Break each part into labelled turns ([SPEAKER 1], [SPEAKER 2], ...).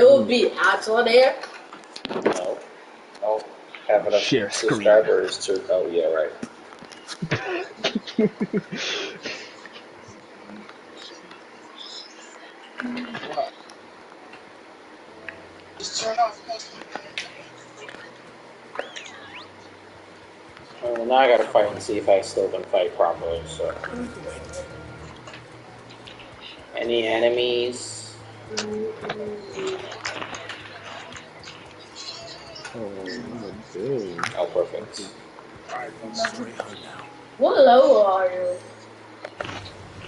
[SPEAKER 1] It will be ads on there.
[SPEAKER 2] No. No. Have enough
[SPEAKER 3] Share
[SPEAKER 2] subscribers to. Oh, yeah, right.
[SPEAKER 4] Just turn off custom.
[SPEAKER 2] Well, now I gotta fight and see if I still can fight properly, so. Any enemies? Oh, perfect.
[SPEAKER 1] What level are you?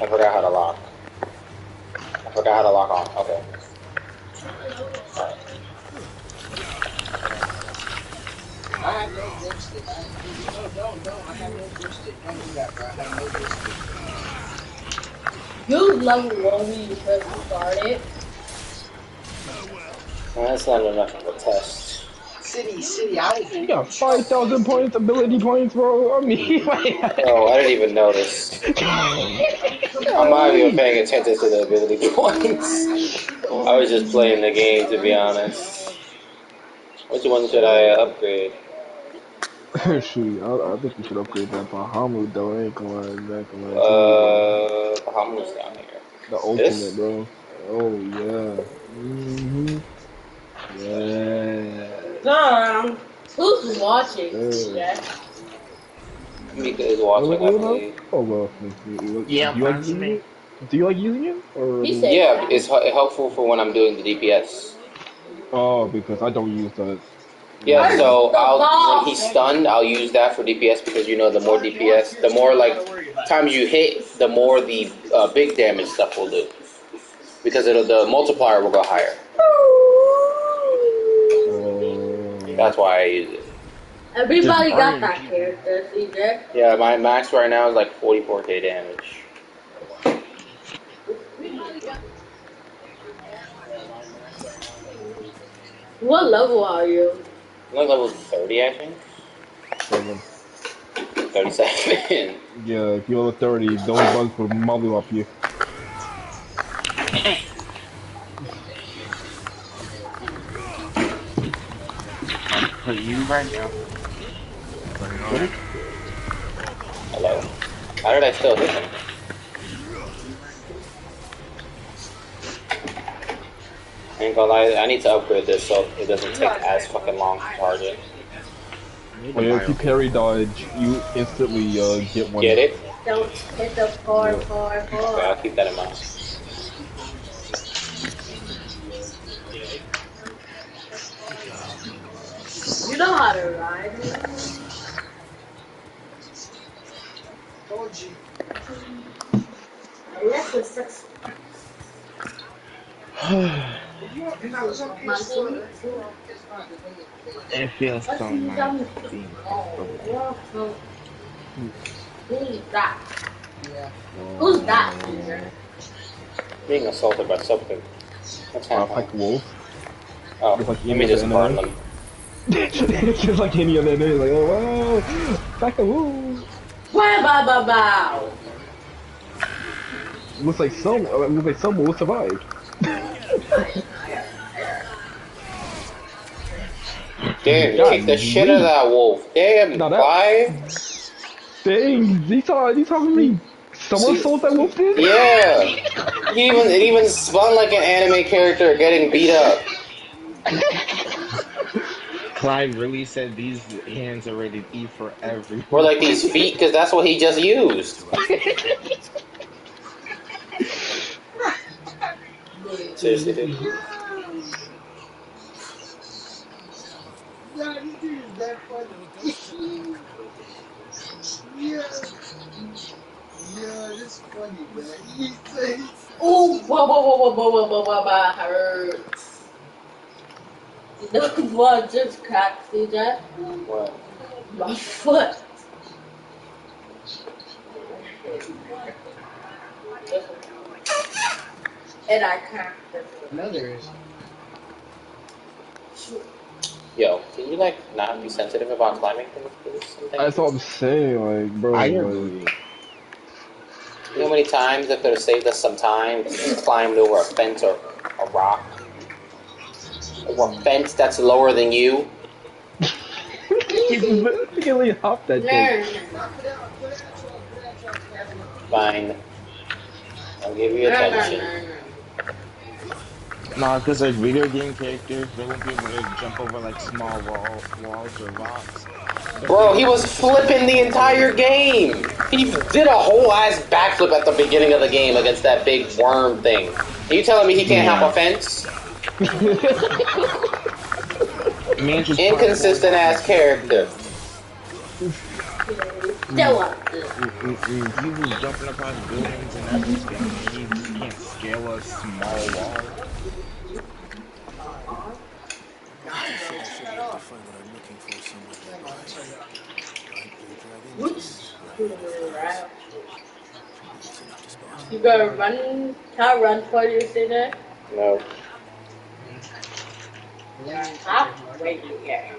[SPEAKER 2] I forgot how to lock. I forgot how to lock on. Okay. Alright.
[SPEAKER 4] I have no dipstick. No. I have no dipstick. Don't do that, bro. I have no dipstick.
[SPEAKER 1] You level 1 when you first started.
[SPEAKER 2] Well, that's not enough of a test.
[SPEAKER 4] City, I
[SPEAKER 3] You got 5,000 points, ability points, bro. I mean,
[SPEAKER 2] Oh, I didn't even notice. I'm not even paying attention to the ability points. I was just playing the game, to be honest. Which one should I upgrade?
[SPEAKER 3] Shoot, I think you should upgrade that Bahamut though. I ain't gonna lie,
[SPEAKER 2] Bahamut's down here.
[SPEAKER 3] the ultimate,
[SPEAKER 2] This?
[SPEAKER 3] bro. Oh yeah. Yeah.
[SPEAKER 1] No, who's watching? Yeah.
[SPEAKER 2] Mika is watching, I believe.
[SPEAKER 3] Oh well.
[SPEAKER 5] Yeah,
[SPEAKER 3] Do you like using it? Do you like using it? Or
[SPEAKER 1] He said
[SPEAKER 2] Yeah,
[SPEAKER 1] that.
[SPEAKER 2] it's helpful for when I'm doing the DPS.
[SPEAKER 3] oh, because I don't use that.
[SPEAKER 2] Yeah, so when he's stunned, I'll use that for DPS because you know the more DPS, the more like times you hit, the more the big damage stuff will do. Because the multiplier will go higher. That's why I use it.
[SPEAKER 1] Everybody got that character, CJ.
[SPEAKER 2] Yeah, my max right now is like 44k damage.
[SPEAKER 1] What level are you?
[SPEAKER 2] I'm like level 30, I think. 37.
[SPEAKER 3] Yeah, if you're level 30, those bugs will muzzle up you.
[SPEAKER 5] For you right now.
[SPEAKER 2] Hello. How did I still hit him? I ain't gonna lie, I need to upgrade this so it doesn't take as fucking long to charge it.
[SPEAKER 3] Oh yeah, if you parry dodge, you instantly get one.
[SPEAKER 2] Get it?
[SPEAKER 1] Don't hit the four.
[SPEAKER 2] Okay, I'll keep that in mind.
[SPEAKER 1] You know how to ride.
[SPEAKER 4] Told you.
[SPEAKER 1] Yes, it's 6.
[SPEAKER 5] It feels so nice being
[SPEAKER 1] Who's that?
[SPEAKER 4] Yeah.
[SPEAKER 1] Who's that?
[SPEAKER 2] Being assaulted by something. What's happening?
[SPEAKER 3] Like wolf.
[SPEAKER 2] Oh,
[SPEAKER 3] Just like
[SPEAKER 2] let me just burn them.
[SPEAKER 3] It's just like any other day, like, oh wow, back a wolf.
[SPEAKER 1] Wow.
[SPEAKER 3] Looks like some will survive.
[SPEAKER 2] Damn, you kicked the shit out of that wolf. Damn, why?
[SPEAKER 3] Dang, these talking me. Someone sold that wolf did?
[SPEAKER 2] Yeah. It even spun like an anime character getting beat up.
[SPEAKER 5] Clyde really said these hands are ready to eat for everyone.
[SPEAKER 2] Or like these feet, because that's what he just used. Seriously, dude.
[SPEAKER 4] Yeah, this dude is that funny. Yeah, this is funny, man. He says,
[SPEAKER 1] Oh, whoa, hurts. The blood just cracked, CJ.
[SPEAKER 2] What?
[SPEAKER 1] My foot. And I cracked it.
[SPEAKER 4] no, there is.
[SPEAKER 2] Yo, can you like not be sensitive about climbing things, please?
[SPEAKER 3] That's what I'm saying, like, bro.
[SPEAKER 5] I
[SPEAKER 3] like,
[SPEAKER 5] agree.
[SPEAKER 2] You know how many times that could have saved us some time if we climbed over a fence or a rock? Or a fence that's lower than you.
[SPEAKER 3] He literally hopped that thing.
[SPEAKER 2] Fine. I'll give you attention.
[SPEAKER 5] Nah, because like video game characters, they won't be able to jump over like small walls or rocks. But
[SPEAKER 2] Bro, he
[SPEAKER 5] things
[SPEAKER 2] was
[SPEAKER 5] like
[SPEAKER 2] flipping the entire game. He did a whole ass backflip at the beginning of the game against that big worm thing. Are you telling me he can't hop a fence?
[SPEAKER 5] man just
[SPEAKER 2] Inconsistent ass character.
[SPEAKER 1] Stella.
[SPEAKER 5] He was jumping across buildings and everything. He just can't scale a small wall.
[SPEAKER 1] You gotta run. Can I run for you, say that?
[SPEAKER 2] No.
[SPEAKER 1] Huh? Wait, yeah.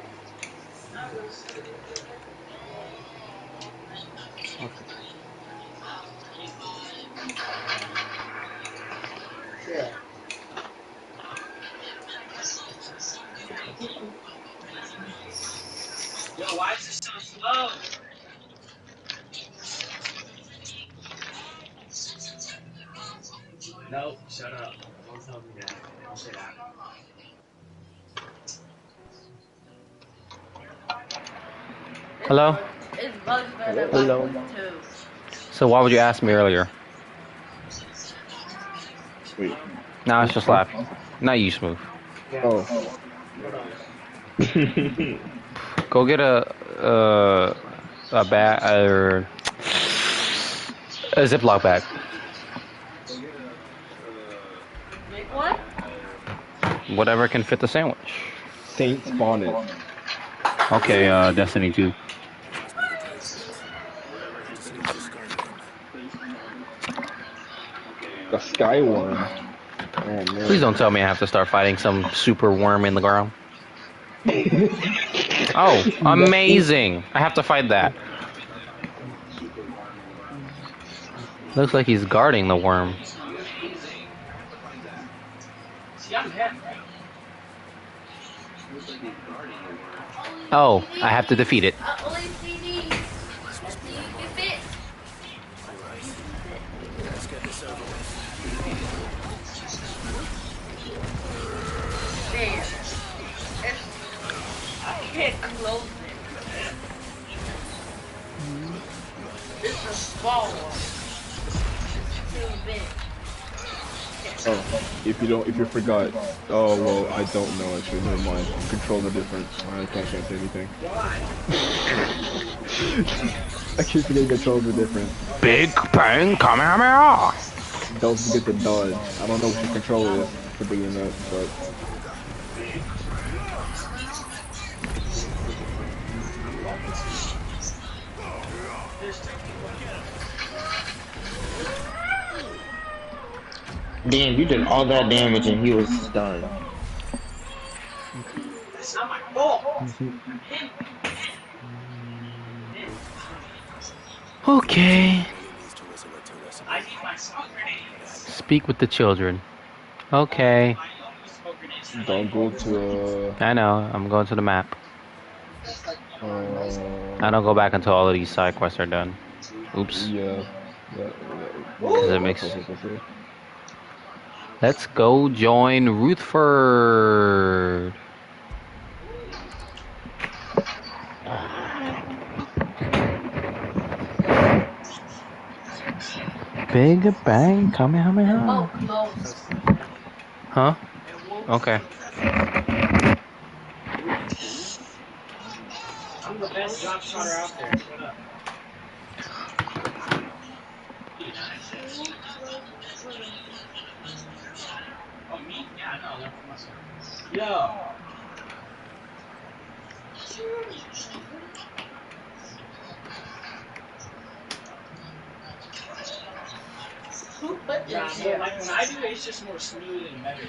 [SPEAKER 4] Yo, why is this so slow? No, shut up. Don't tell me that. Don't say that.
[SPEAKER 6] Hello?
[SPEAKER 1] It's much better
[SPEAKER 3] Hello.
[SPEAKER 1] too.
[SPEAKER 6] So why would you ask me earlier?
[SPEAKER 3] Wait.
[SPEAKER 6] No, it's just laughing. Not you, Smooth.
[SPEAKER 3] Oh.
[SPEAKER 6] Go get a bag or a Ziploc bag.
[SPEAKER 1] Make what?
[SPEAKER 6] Whatever can fit the sandwich.
[SPEAKER 3] Saint Bonnet.
[SPEAKER 6] Okay, Destiny 2.
[SPEAKER 3] The Skyworm. Oh man.
[SPEAKER 6] Please don't tell me I have to start fighting some super worm in the ground. Oh, amazing! I have to fight that. Looks like he's guarding the worm. Oh, I have to defeat it.
[SPEAKER 1] Only CD. That's the you can fit. There. I can't close it. It's a small one. Too big.
[SPEAKER 3] Oh, if you forgot. Oh well, I don't know actually. Never mind. Controls are different. I can't say anything. I keep forgetting controls are different.
[SPEAKER 6] Big Bang Kamehameha!
[SPEAKER 3] Don't forget to dodge. I don't know what your controller is for doing that, but.
[SPEAKER 5] Damn, you did all that damage and he was stunned.
[SPEAKER 4] It's not my fault.
[SPEAKER 6] Okay.
[SPEAKER 4] I need my smoke grenade.
[SPEAKER 6] Speak with the children. Okay.
[SPEAKER 3] Don't go to
[SPEAKER 6] I know, I'm going to the map. I don't go back until all of these side quests are done. Oops.
[SPEAKER 3] yeah.
[SPEAKER 6] Does it make sense? Let's go join Rutherford. Big Bang Kamehameha.
[SPEAKER 1] Oh, close.
[SPEAKER 6] Huh? Okay.
[SPEAKER 4] I'm the best drop shotter out there. Shut up. Oh, me? Yeah, no, that's myself. Yo.
[SPEAKER 1] Who put
[SPEAKER 4] Yeah,
[SPEAKER 1] this
[SPEAKER 4] so
[SPEAKER 1] here?
[SPEAKER 4] like when I do it, it's just more smooth and better.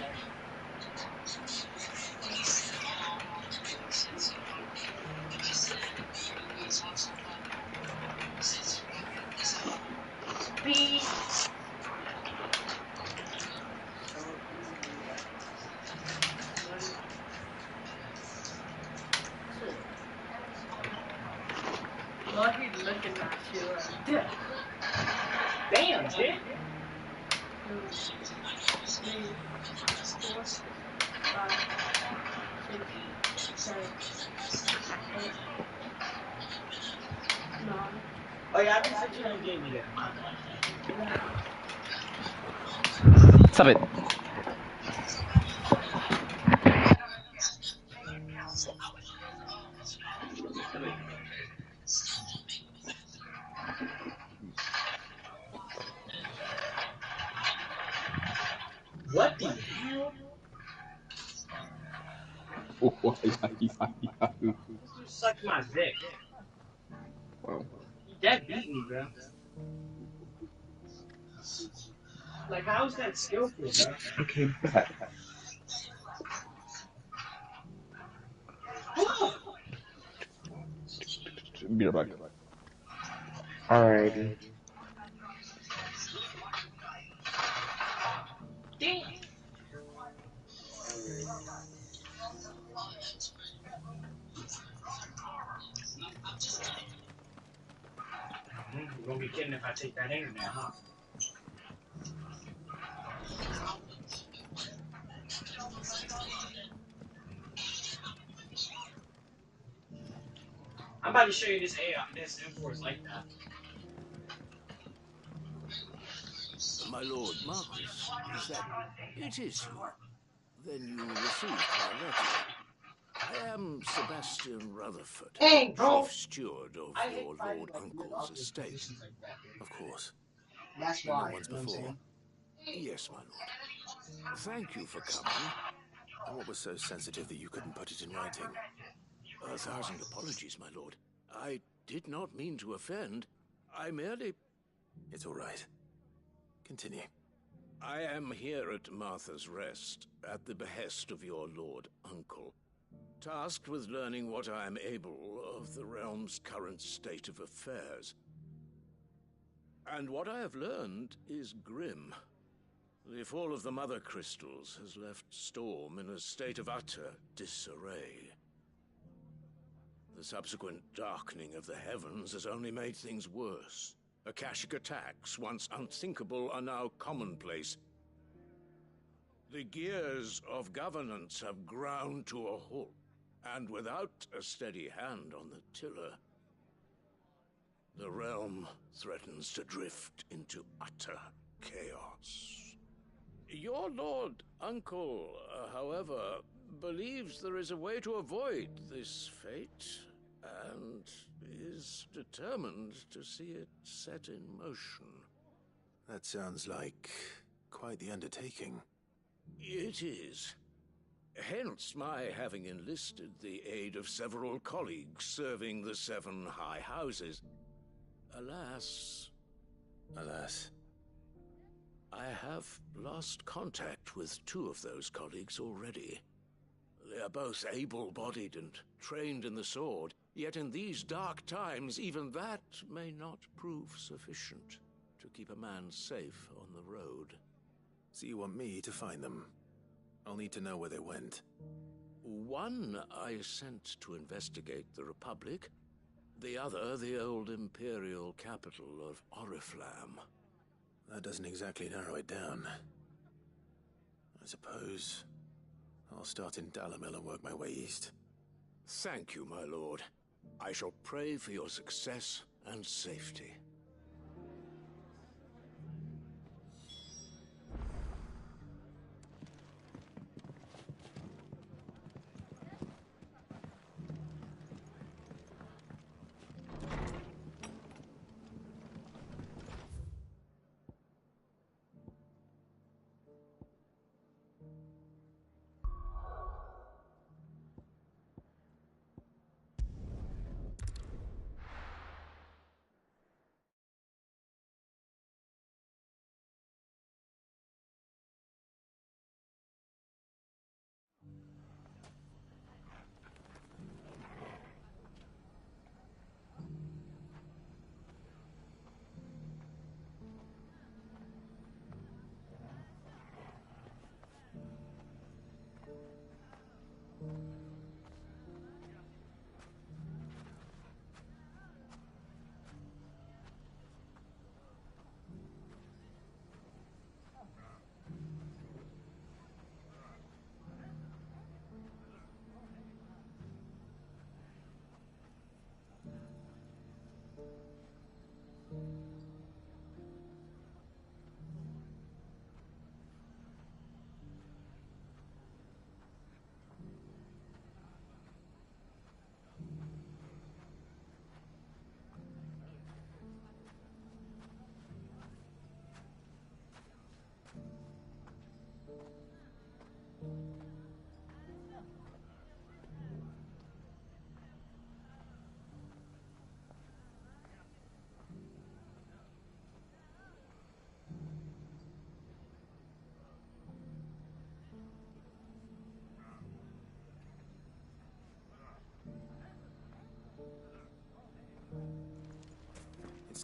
[SPEAKER 1] Speed.
[SPEAKER 4] Damn, shit. Oh yeah, I can see you gave me that. My bad.
[SPEAKER 6] Stop it.
[SPEAKER 4] What the hell?
[SPEAKER 3] Wow.
[SPEAKER 4] Suck my dick. That beat me, bro. Like, how is that skillful, bro?
[SPEAKER 3] Okay, back. Be right back.
[SPEAKER 5] Alrighty.
[SPEAKER 4] Damn. You're gonna be kidding if I take that internet, huh? I'm about to show you this AI, this M4 is like that.
[SPEAKER 7] My lord Marquis, is that... It is you. Then you received my letter. I am Sebastian Rutherford,
[SPEAKER 4] Hey, bro!
[SPEAKER 7] chief steward of
[SPEAKER 4] I hate
[SPEAKER 7] your
[SPEAKER 4] finding
[SPEAKER 7] lord
[SPEAKER 4] like weird
[SPEAKER 7] uncle's
[SPEAKER 4] obvious
[SPEAKER 7] estate.
[SPEAKER 4] positions like that, dude.
[SPEAKER 7] Of course.
[SPEAKER 4] That's
[SPEAKER 7] Been there
[SPEAKER 4] why,
[SPEAKER 7] once
[SPEAKER 4] you know what I'm
[SPEAKER 7] before.
[SPEAKER 4] saying?
[SPEAKER 7] Yes, my lord. Thank you for coming.
[SPEAKER 8] What was so sensitive that you couldn't put it in writing?
[SPEAKER 7] 1,000 apologies, my lord. I did not mean to offend. I merely...
[SPEAKER 8] It's all right. Continue.
[SPEAKER 7] I am here at Martha's Rest, at the behest of your lord uncle, tasked with learning what I am able of the realm's current state of affairs. And what I have learned is grim. The fall of the Mother Crystals has left Storm in a state of utter disarray. The subsequent darkening of the heavens has only made things worse. Akashic attacks, once unthinkable, are now commonplace. The gears of governance have ground to a halt, and without a steady hand on the tiller, the realm threatens to drift into utter chaos. Your lord uncle, however, believes there is a way to avoid this fate, and is determined to see it set in motion.
[SPEAKER 8] That sounds like quite the undertaking.
[SPEAKER 7] It is. Hence my having enlisted the aid of several colleagues serving the 7 high houses. Alas,
[SPEAKER 8] Alas.
[SPEAKER 7] I have lost contact with 2 of those colleagues already. They are both able-bodied and trained in the sword, yet in these dark times even that may not prove sufficient to keep a man safe on the road.
[SPEAKER 8] So you want me to find them? I'll need to know where they went.
[SPEAKER 7] One I sent to investigate the Republic, the other the old Imperial capital of Oriflamme.
[SPEAKER 8] That doesn't exactly narrow it down. I suppose I'll start in Dalamil and work my way east.
[SPEAKER 7] Thank you, my lord. I shall pray for your success and safety.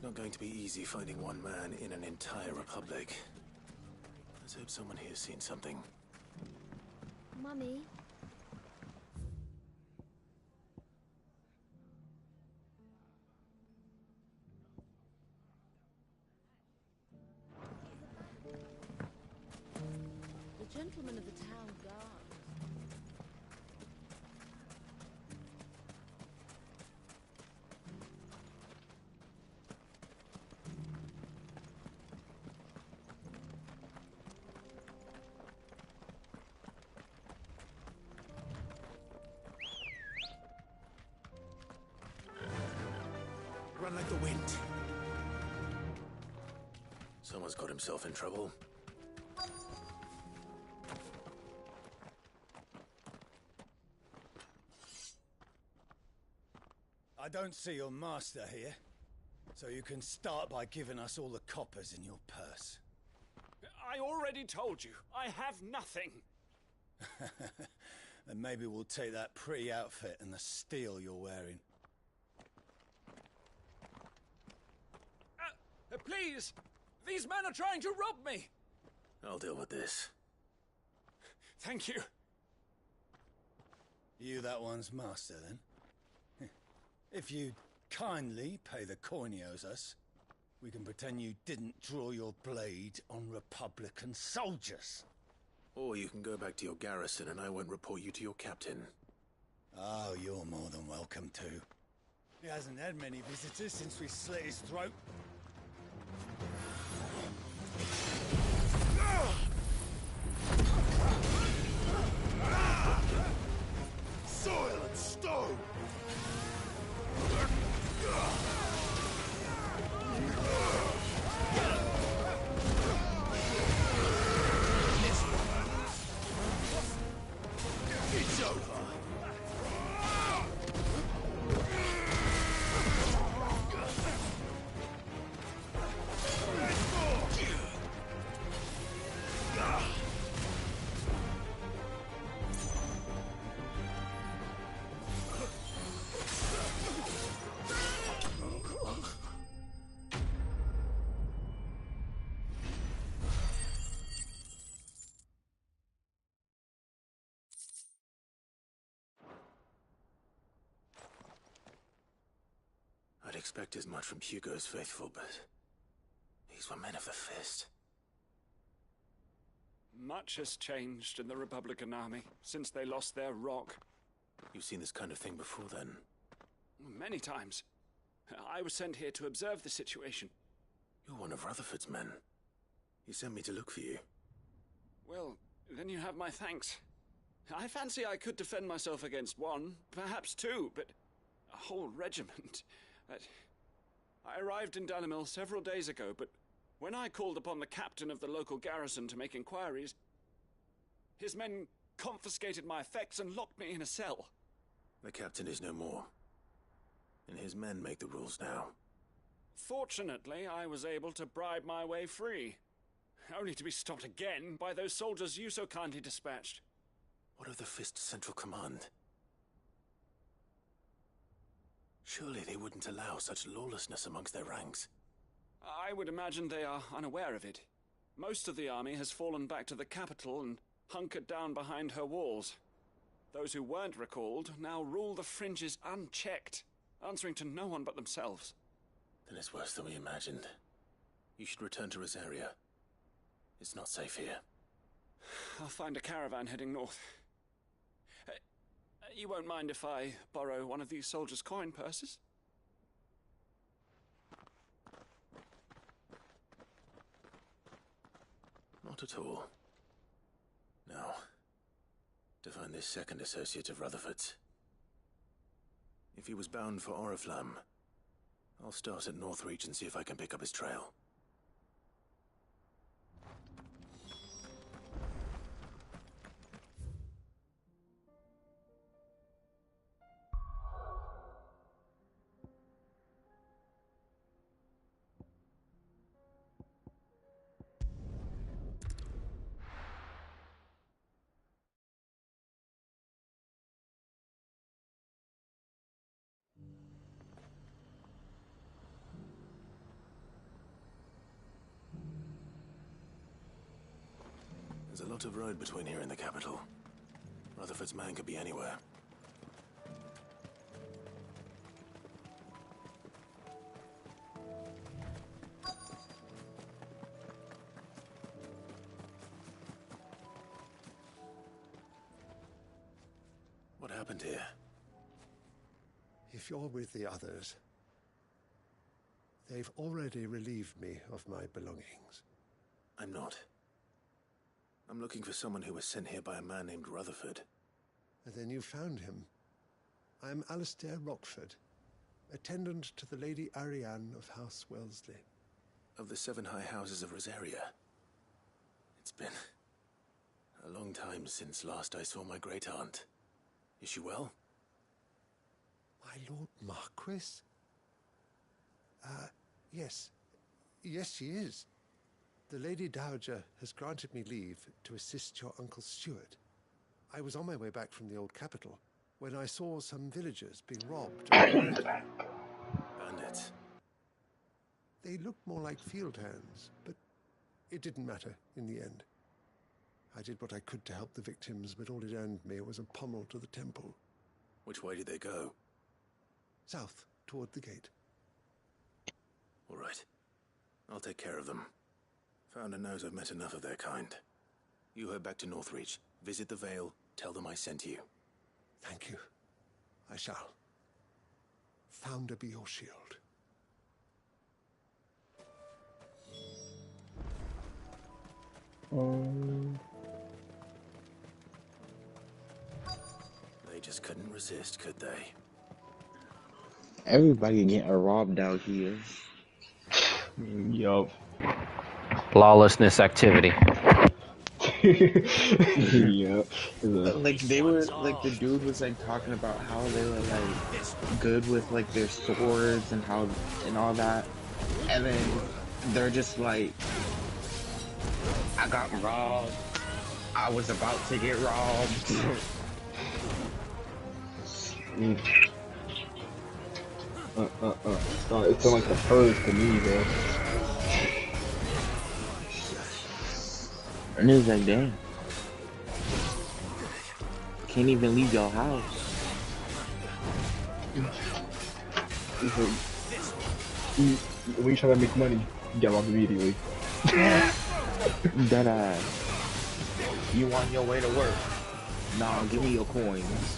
[SPEAKER 8] It's not going to be easy finding one man in an entire republic. Let's hope someone here's seen something.
[SPEAKER 9] Mummy. The gentleman of the town guard.
[SPEAKER 8] Run like the wind. Someone's got himself in trouble.
[SPEAKER 10] I don't see your master here, so you can start by giving us all the coppers in your purse.
[SPEAKER 11] I already told you, I have nothing.
[SPEAKER 10] Then maybe we'll take that pretty outfit and the steel you're wearing.
[SPEAKER 11] Please! These men are trying to rob me!
[SPEAKER 8] I'll deal with this.
[SPEAKER 11] Thank you.
[SPEAKER 10] You that one's master, then? If you kindly pay the coin he owes us, we can pretend you didn't draw your blade on Republican soldiers.
[SPEAKER 8] Or you can go back to your garrison and I won't report you to your captain.
[SPEAKER 10] Oh, you're more than welcome to. He hasn't had many visitors since we slit his throat.
[SPEAKER 8] Soil and stone! It's over! I'd expect as much from Hugo's faithful, but these were men of the fist.
[SPEAKER 11] Much has changed in the Republican Army since they lost their rock.
[SPEAKER 8] You've seen this kind of thing before, then?
[SPEAKER 11] Many times. I was sent here to observe the situation.
[SPEAKER 8] You're one of Rutherford's men. He sent me to look for you.
[SPEAKER 11] Well, then you have my thanks. I fancy I could defend myself against one, perhaps two, but a whole regiment. I arrived in Dalimil several days ago, but when I called upon the captain of the local garrison to make inquiries, his men confiscated my effects and locked me in a cell.
[SPEAKER 8] The captain is no more, and his men make the rules now.
[SPEAKER 11] Fortunately, I was able to bribe my way free, only to be stopped again by those soldiers you so kindly dispatched.
[SPEAKER 8] What of the Fist's Central Command? Surely they wouldn't allow such lawlessness amongst their ranks.
[SPEAKER 11] I would imagine they are unaware of it. Most of the army has fallen back to the capital and hunkered down behind her walls. Those who weren't recalled now rule the fringes unchecked, answering to no one but themselves.
[SPEAKER 8] Then it's worse than we imagined. You should return to Rosaria. It's not safe here.
[SPEAKER 11] I'll find a caravan heading north. You won't mind if I borrow one of these soldiers' coin purses?
[SPEAKER 8] Not at all. Now, to find this second associate of Rutherford's. If he was bound for Oriflamme, I'll start at Northreach and see if I can pick up his trail. lot of road between here and the capital. Rutherford's man could be anywhere. What happened here?
[SPEAKER 12] If you're with the others, they've already relieved me of my belongings.
[SPEAKER 8] I'm not. I'm looking for someone who was sent here by a man named Rutherford.
[SPEAKER 12] And then you found him. I am Alistair Rockford, attendant to the Lady Ariane of House Wellesley.
[SPEAKER 8] Of the 7 high houses of Rosaria. It's been a long time since last I saw my great-aunt. Is she well?
[SPEAKER 12] My Lord Marquis? Yes. Yes, she is. The Lady Dowager has granted me leave to assist your Uncle Stuart. I was on my way back from the old capital when I saw some villagers being robbed.
[SPEAKER 8] Bandits.
[SPEAKER 12] They looked more like field hands, but it didn't matter in the end. I did what I could to help the victims, but all it earned me was a pommel to the temple.
[SPEAKER 8] Which way did they go?
[SPEAKER 12] South, toward the gate.
[SPEAKER 8] All right. I'll take care of them. Founder knows I've met enough of their kind. You head back to Northreach, visit the Vale, tell them I sent you.
[SPEAKER 12] Thank you. I shall. Founder be your shield.
[SPEAKER 8] They just couldn't resist, could they?
[SPEAKER 5] Everybody getting robbed out here.
[SPEAKER 3] Yup.
[SPEAKER 6] Lawlessness activity.
[SPEAKER 3] Yep.
[SPEAKER 5] Like they were like the dude was like talking about how they were like good with like their swords and how and all that, and then they're just like, I got robbed. I was about to get robbed.
[SPEAKER 3] It sounds like the purge to me, bro.
[SPEAKER 5] And it was like, damn. Can't even leave your house.
[SPEAKER 3] When you try to make money, you get robbed immediately.
[SPEAKER 5] That you on your way to work? Nah, give me your coins.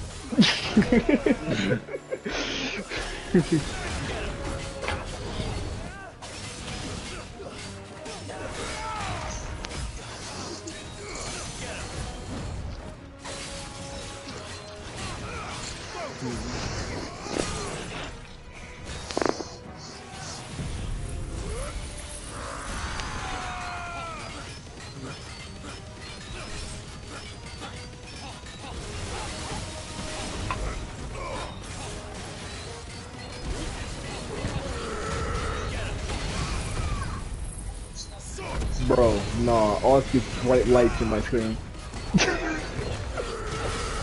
[SPEAKER 3] Bro, nah, all I see is bright lights in my screen.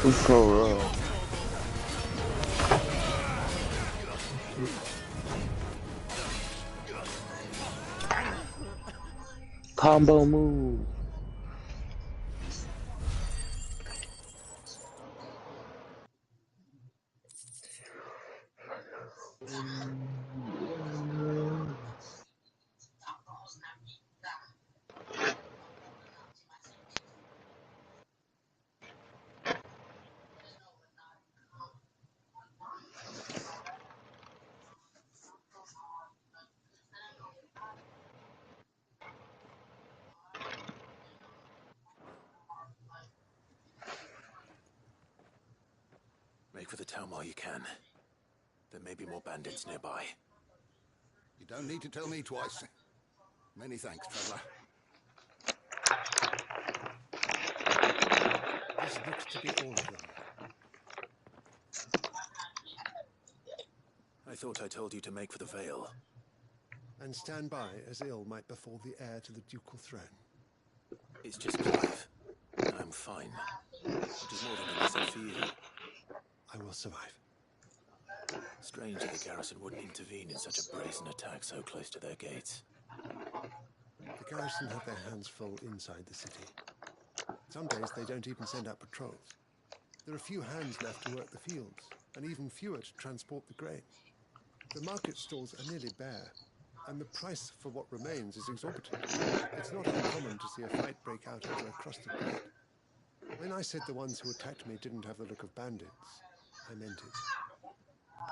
[SPEAKER 5] It's so real. Combo move.
[SPEAKER 8] Make for the town while you can. There may be more bandits nearby.
[SPEAKER 10] You don't need to tell me twice. Many thanks, traveler.
[SPEAKER 12] This looks to be all of them.
[SPEAKER 8] I thought I told you to make for the Vale.
[SPEAKER 12] And stand by as ill might befall the heir to the ducal throne.
[SPEAKER 8] It's just Clive. I'm fine. Which is more than enough for you.
[SPEAKER 12] I will survive.
[SPEAKER 8] Strange that the garrison wouldn't intervene in such a brazen attack so close to their gates.
[SPEAKER 12] The garrison have their hands full inside the city. Some days they don't even send out patrols. There are few hands left to work the fields, and even fewer to transport the grain. The market stalls are nearly bare, and the price for what remains is exorbitant. It's not uncommon to see a fight break out over a crust of bread. When I said the ones who attacked me didn't have the look of bandits, I meant it.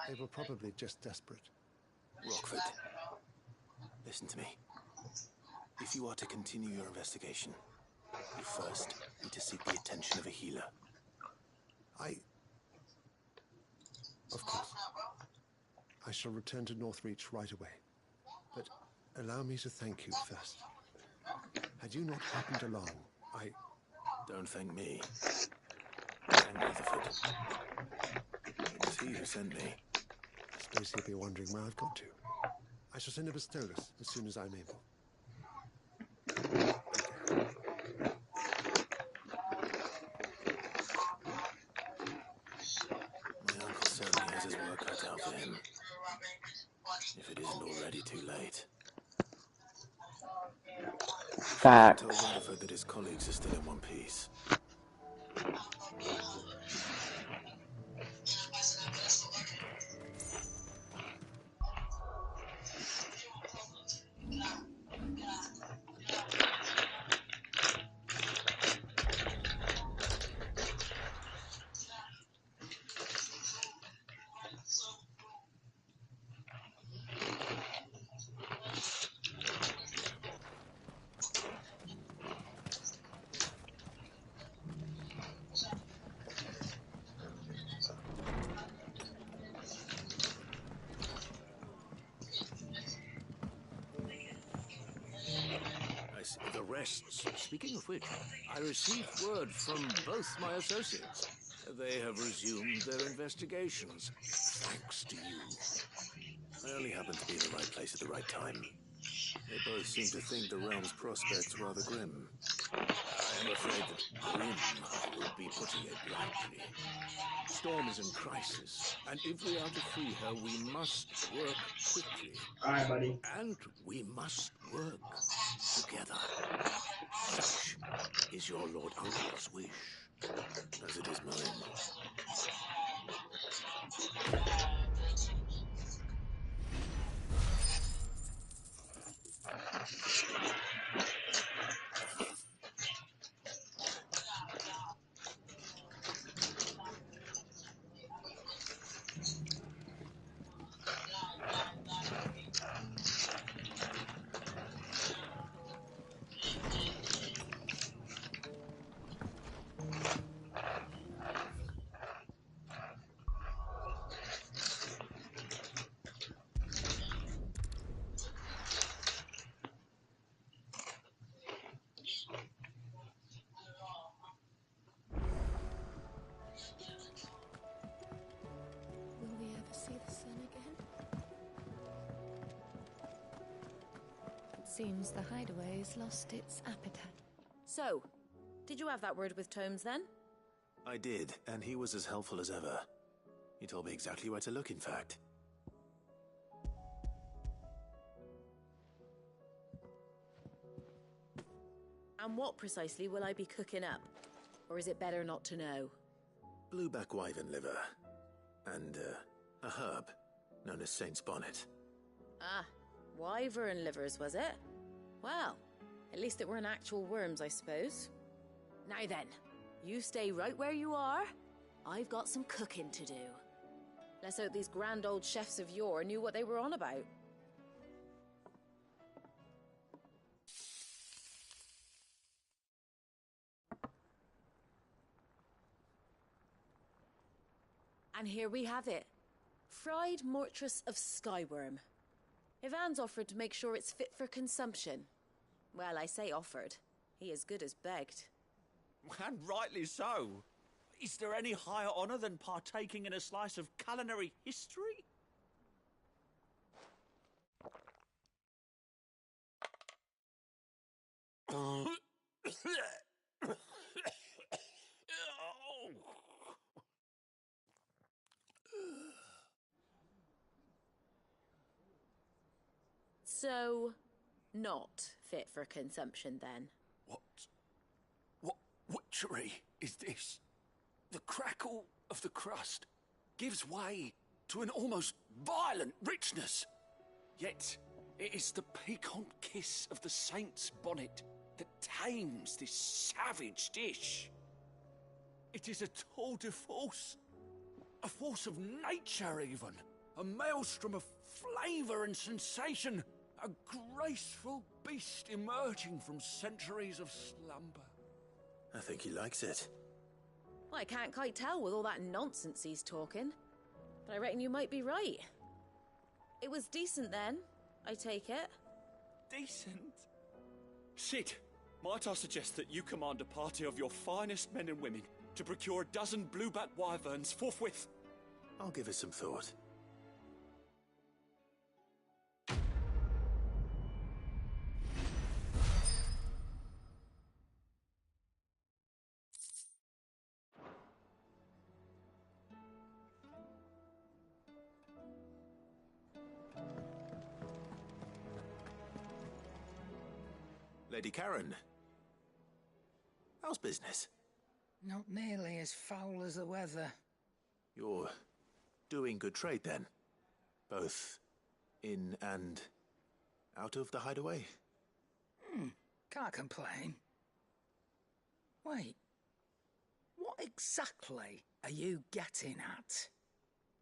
[SPEAKER 12] They were probably just desperate.
[SPEAKER 8] Rockford, listen to me. If you are to continue your investigation, you first need to seek the attention of a healer.
[SPEAKER 12] Of course. I shall return to Northreach right away. But allow me to thank you first. Had you not happened along,
[SPEAKER 8] Don't thank me. Thank Rutherford. It was he who sent me.
[SPEAKER 12] I suppose he'll be wondering where I've got to. I shall send a Pistolus as soon as I'm able.
[SPEAKER 8] My uncle certainly has his work cut out for him. If it isn't already too late.
[SPEAKER 5] Facts.
[SPEAKER 8] Tell Rutherford that his colleagues are still in one piece.
[SPEAKER 7] The rests. Speaking of which, I received word from both my associates. They have resumed their investigations. Thanks to you.
[SPEAKER 8] I only happened to be in the right place at the right time. They both seem to think the realm's prospects rather grim.
[SPEAKER 7] I am afraid that grim would be putting it lightly. Storm is in crisis, and if we are to free her, we must work quickly.
[SPEAKER 4] Alright, buddy.
[SPEAKER 7] And we must work together. Such is your Lord Uncle's wish.
[SPEAKER 8] As it is mine.
[SPEAKER 9] Will we ever see the sun again? It seems the hideaway's lost its appetite.
[SPEAKER 13] So, did you have that word with Tomes then?
[SPEAKER 8] I did, and he was as helpful as ever. He told me exactly where to look, in fact.
[SPEAKER 13] And what precisely will I be cooking up? Or is it better not to know?
[SPEAKER 8] Blueback wyvern liver. And, a herb known as Saint's Bonnet.
[SPEAKER 13] Ah, wyvern livers, was it? Well, at least it weren't actual worms, I suppose. Now then, you stay right where you are. I've got some cooking to do. Let's hope these grand old chefs of yore knew what they were on about. And here we have it. Fried mortress of skyworm. Ivan's offered to make sure it's fit for consumption. Well, I say offered. He as good as begged.
[SPEAKER 14] And rightly so. Is there any higher honour than partaking in a slice of culinary history?
[SPEAKER 13] So, not fit for consumption then?
[SPEAKER 14] What
[SPEAKER 11] luxury is this? The crackle of the crust gives way to an almost violent richness. Yet, it is the piquant kiss of the saint's bonnet that tames this savage dish. It is a tour de force. A force of nature, even. A maelstrom of flavour and sensation. A graceful beast emerging from centuries of slumber.
[SPEAKER 8] I think he likes it.
[SPEAKER 13] Well, I can't quite tell with all that nonsense he's talking. But I reckon you might be right. It was decent then, I take it.
[SPEAKER 11] Decent? Cid, might I suggest that you command a party of your finest men and women to procure a dozen blueback wyverns forthwith?
[SPEAKER 8] I'll give it some thought. Lady Karen, how's business?
[SPEAKER 4] Not nearly as foul as the weather.
[SPEAKER 8] You're doing good trade then? Both in and out of the hideaway?
[SPEAKER 4] Can't complain. Wait, what exactly are you getting at?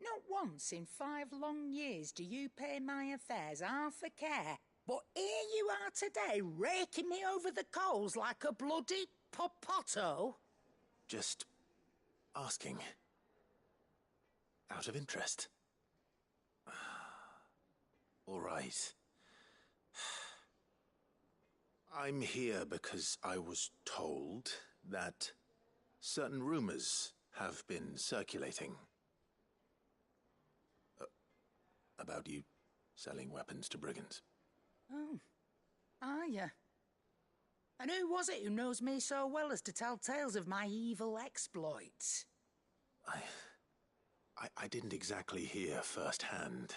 [SPEAKER 4] Not once in 5 long years do you pay my affairs half a care, but here you are today raking me over the coals like a bloody popoto?
[SPEAKER 8] Just asking. Out of interest. All right. I'm here because I was told that certain rumors have been circulating. About you selling weapons to brigands.
[SPEAKER 4] Oh, are you? And who was it who knows me so well as to tell tales of my evil exploits?
[SPEAKER 8] I didn't exactly hear firsthand.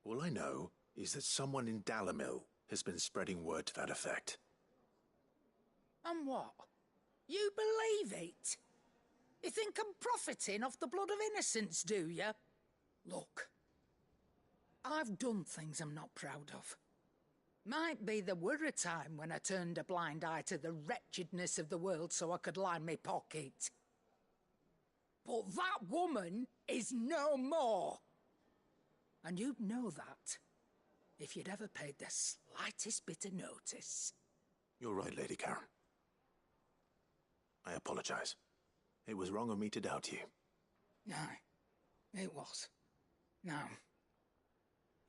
[SPEAKER 8] All I know is that someone in Dalimil has been spreading word to that effect.
[SPEAKER 4] And what? You believe it? You think I'm profiting off the blood of innocents, do you? Look, I've done things I'm not proud of. Might be there were a time when I turned a blind eye to the wretchedness of the world so I could line my pocket. But that woman is no more. And you'd know that if you'd ever paid the slightest bit of notice.
[SPEAKER 8] You're right, Lady Karen. I apologize. It was wrong of me to doubt you.
[SPEAKER 4] Aye, it was. Now,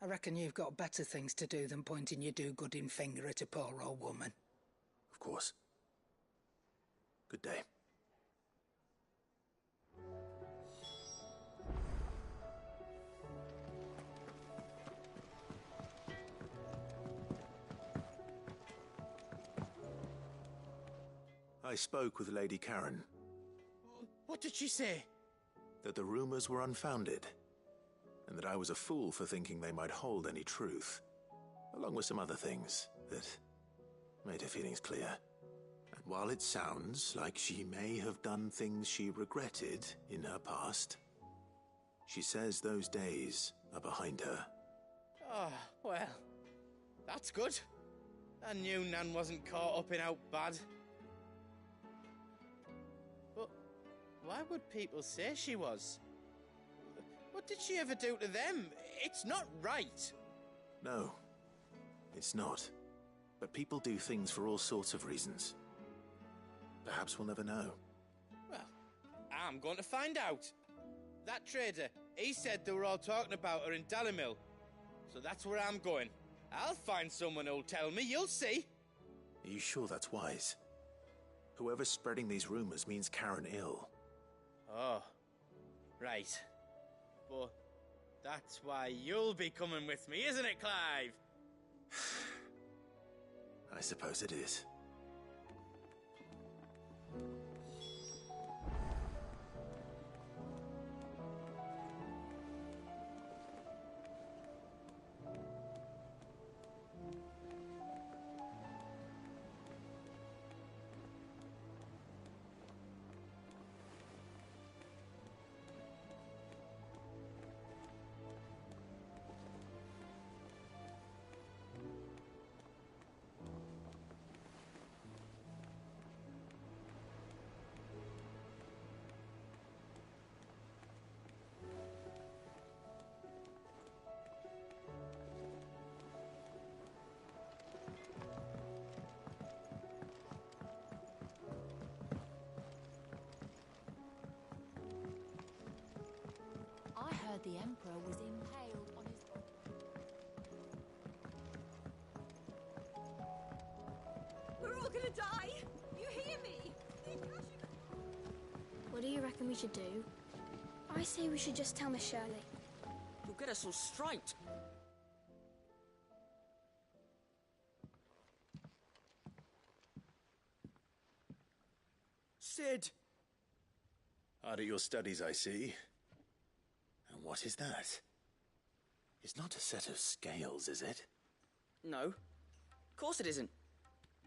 [SPEAKER 4] I reckon you've got better things to do than pointing your do-gooding finger at a poor old woman.
[SPEAKER 8] Of course. Good day. I spoke with Lady Karen.
[SPEAKER 5] What did she say?
[SPEAKER 8] That the rumors were unfounded, and that I was a fool for thinking they might hold any truth, along with some other things that made her feelings clear. And while it sounds like she may have done things she regretted in her past, she says those days are behind her.
[SPEAKER 5] Oh, well, that's good. I knew Nan wasn't caught up in out bad. But why would people say she was? What did she ever do to them? It's not right.
[SPEAKER 8] No, it's not. But people do things for all sorts of reasons. Perhaps we'll never know.
[SPEAKER 5] Well, I'm going to find out. That trader, he said they were all talking about her in Dalimil. So that's where I'm going. I'll find someone who'll tell me, you'll see.
[SPEAKER 8] Are you sure that's wise? Whoever's spreading these rumors means Karen ill.
[SPEAKER 5] Oh, right. But that's why you'll be coming with me, isn't it, Clive?
[SPEAKER 8] I suppose it is.
[SPEAKER 9] heard the Emperor was impaled on his...
[SPEAKER 15] We're all gonna die! You hear me?
[SPEAKER 16] What do you reckon we should do? I say we should just tell Miss Shirley.
[SPEAKER 14] You'll get us all straight.
[SPEAKER 8] Sid! Hard at your studies, I see. And what is that? It's not a set of scales, is it?
[SPEAKER 17] No. Of course it isn't.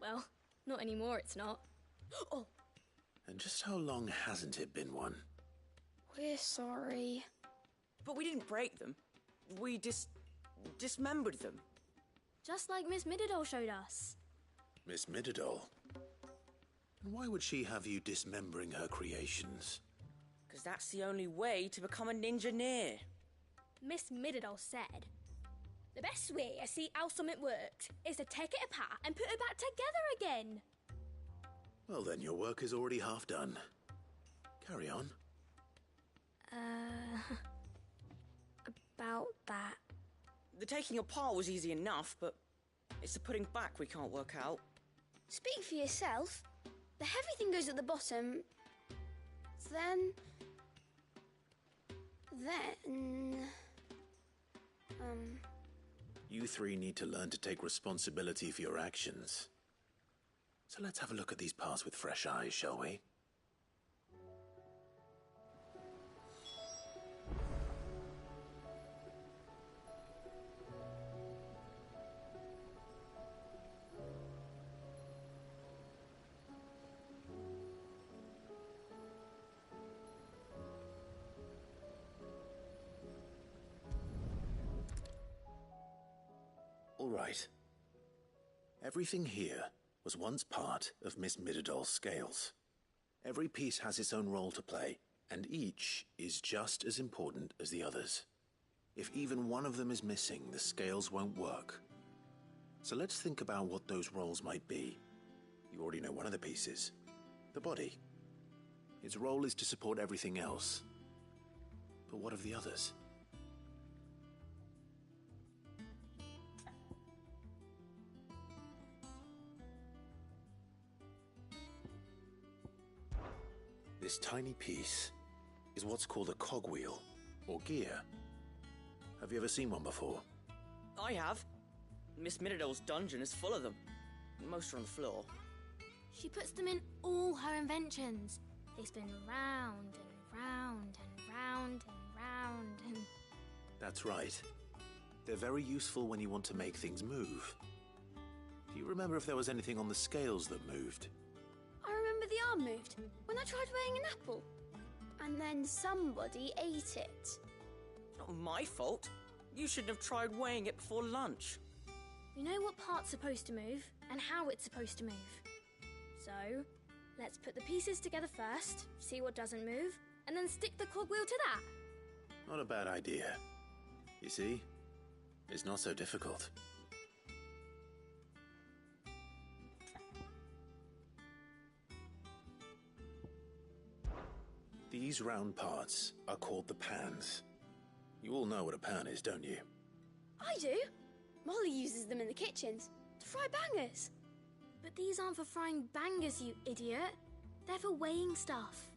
[SPEAKER 16] Well, not anymore, it's not. Oh,
[SPEAKER 8] And just how long hasn't it been one?
[SPEAKER 16] we're sorry.
[SPEAKER 17] But we didn't break them. We dismembered them.
[SPEAKER 16] Just like Miss Mididol showed us.
[SPEAKER 8] Miss Mididol? And why would she have you dismembering her creations?
[SPEAKER 17] Because that's the only way to become a ninja-neer.
[SPEAKER 16] Miss Mididol said, the best way to see how something works is to take it apart and put it back together again.
[SPEAKER 8] Well then, your work is already half done. Carry on.
[SPEAKER 16] About that.
[SPEAKER 17] The taking apart was easy enough, but it's the putting back we can't work out.
[SPEAKER 16] Speak for yourself. The heavy thing goes at the bottom. Then...
[SPEAKER 8] You three need to learn to take responsibility for your actions. So let's have a look at these parts with fresh eyes, shall we? All right. Everything here was once part of Miss Mididol's scales. Every piece has its own role to play, and each is just as important as the others. If even one of them is missing, the scales won't work. So let's think about what those roles might be. You already know one of the pieces. The body. Its role is to support everything else. But what of the others? This tiny piece is what's called a cogwheel, or gear. Have you ever seen one before?
[SPEAKER 17] I have. Miss Mididol's dungeon is full of them. Most are on the floor.
[SPEAKER 16] She puts them in all her inventions. They spin round and round and round and round and...
[SPEAKER 8] That's right. They're very useful when you want to make things move. Do you remember if there was anything on the scales that moved?
[SPEAKER 16] I remember the arm moved when I tried weighing an apple. And then somebody ate it.
[SPEAKER 17] It's not my fault. You shouldn't have tried weighing it before lunch.
[SPEAKER 16] We know what part's supposed to move and how it's supposed to move. So, let's put the pieces together first, see what doesn't move, and then stick the cogwheel to that.
[SPEAKER 8] Not a bad idea. You see? It's not so difficult. These round parts are called the pans. You all know what a pan is, don't you?
[SPEAKER 16] I do. Molly uses them in the kitchens to fry bangers. But these aren't for frying bangers, you idiot. They're for weighing stuff.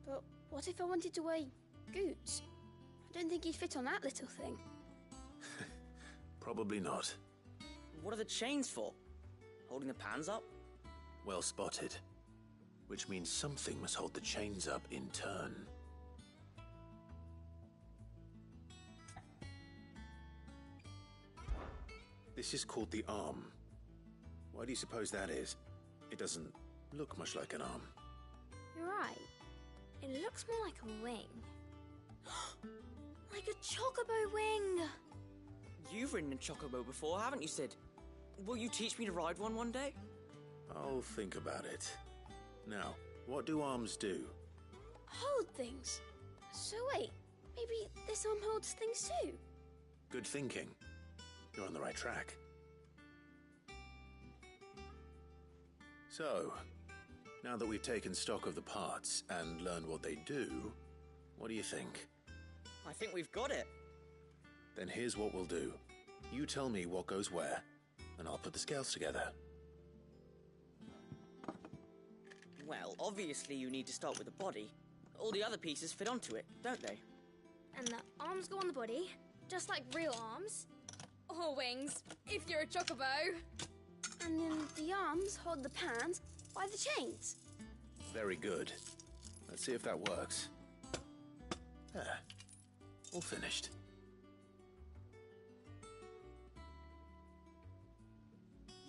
[SPEAKER 16] But what if I wanted to weigh Goots? I don't think he'd fit on that little thing.
[SPEAKER 8] Probably not.
[SPEAKER 17] What are the chains for? Holding the pans up?
[SPEAKER 8] Well spotted. Which means something must hold the chains up in turn. This is called the arm. Why do you suppose that is? It doesn't look much like an arm.
[SPEAKER 16] You're right. It looks more like a wing. Like a chocobo wing!
[SPEAKER 17] You've ridden a chocobo before, haven't you, Sid? Will you teach me to ride one day?
[SPEAKER 8] I'll think about it. Now, what do arms do?
[SPEAKER 16] Hold things. So wait, maybe this arm holds things too?
[SPEAKER 8] Good thinking. You're on the right track. So, now that we've taken stock of the parts and learned what they do, what do you think?
[SPEAKER 17] I think we've got it.
[SPEAKER 8] Then here's what we'll do. You tell me what goes where, and I'll put the scales together.
[SPEAKER 17] Well, obviously you need to start with the body. All the other pieces fit onto it, don't they?
[SPEAKER 16] And the arms go on the body, just like real arms. Or wings, if you're a chocobo. And then the arms hold the pans by the chains.
[SPEAKER 8] Very good. Let's see if that works. There. All finished.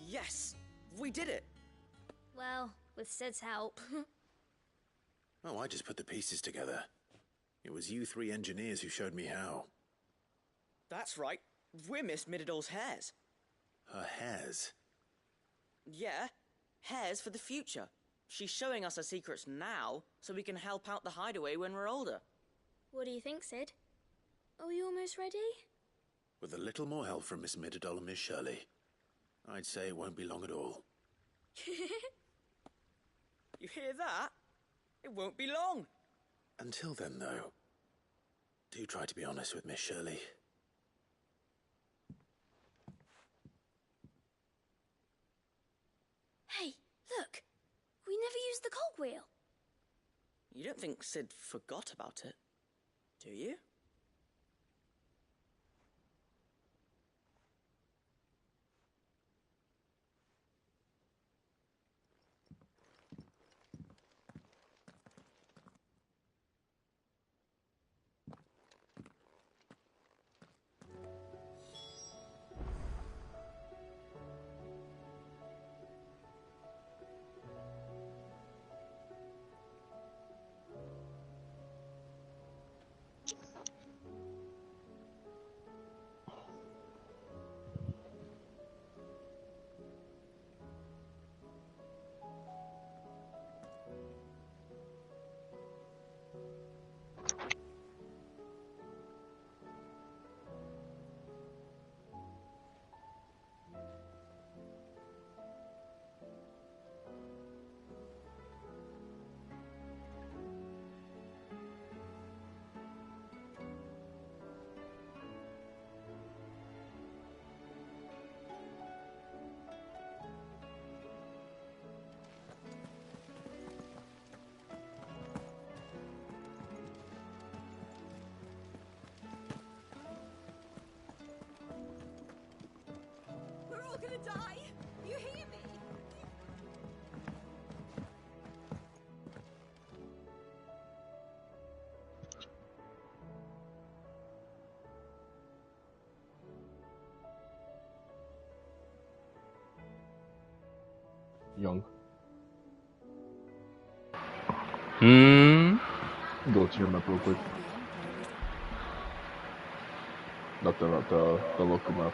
[SPEAKER 17] Yes! We did it!
[SPEAKER 16] Well, with Sid's help.
[SPEAKER 8] Oh, I just put the pieces together. It was you three engineers who showed me how.
[SPEAKER 17] That's right. We're Miss Mididol's hares.
[SPEAKER 8] Her hairs?
[SPEAKER 17] Yeah, hares for the future. She's showing us her secrets now, so we can help out the hideaway when we're older.
[SPEAKER 16] What do you think, Sid? Are we almost ready?
[SPEAKER 8] With a little more help from Miss Mididol and Miss Shirley, I'd say it won't be long at all.
[SPEAKER 17] You hear that? It won't be long.
[SPEAKER 8] Until then, though, do try to be honest with Miss Shirley.
[SPEAKER 16] Hey, look! We never used the cogwheel.
[SPEAKER 17] You don't think Sid forgot about it, do you?
[SPEAKER 15] We're all gonna die! You hear me?
[SPEAKER 3] Young. Go to your map real quick. Not the local map.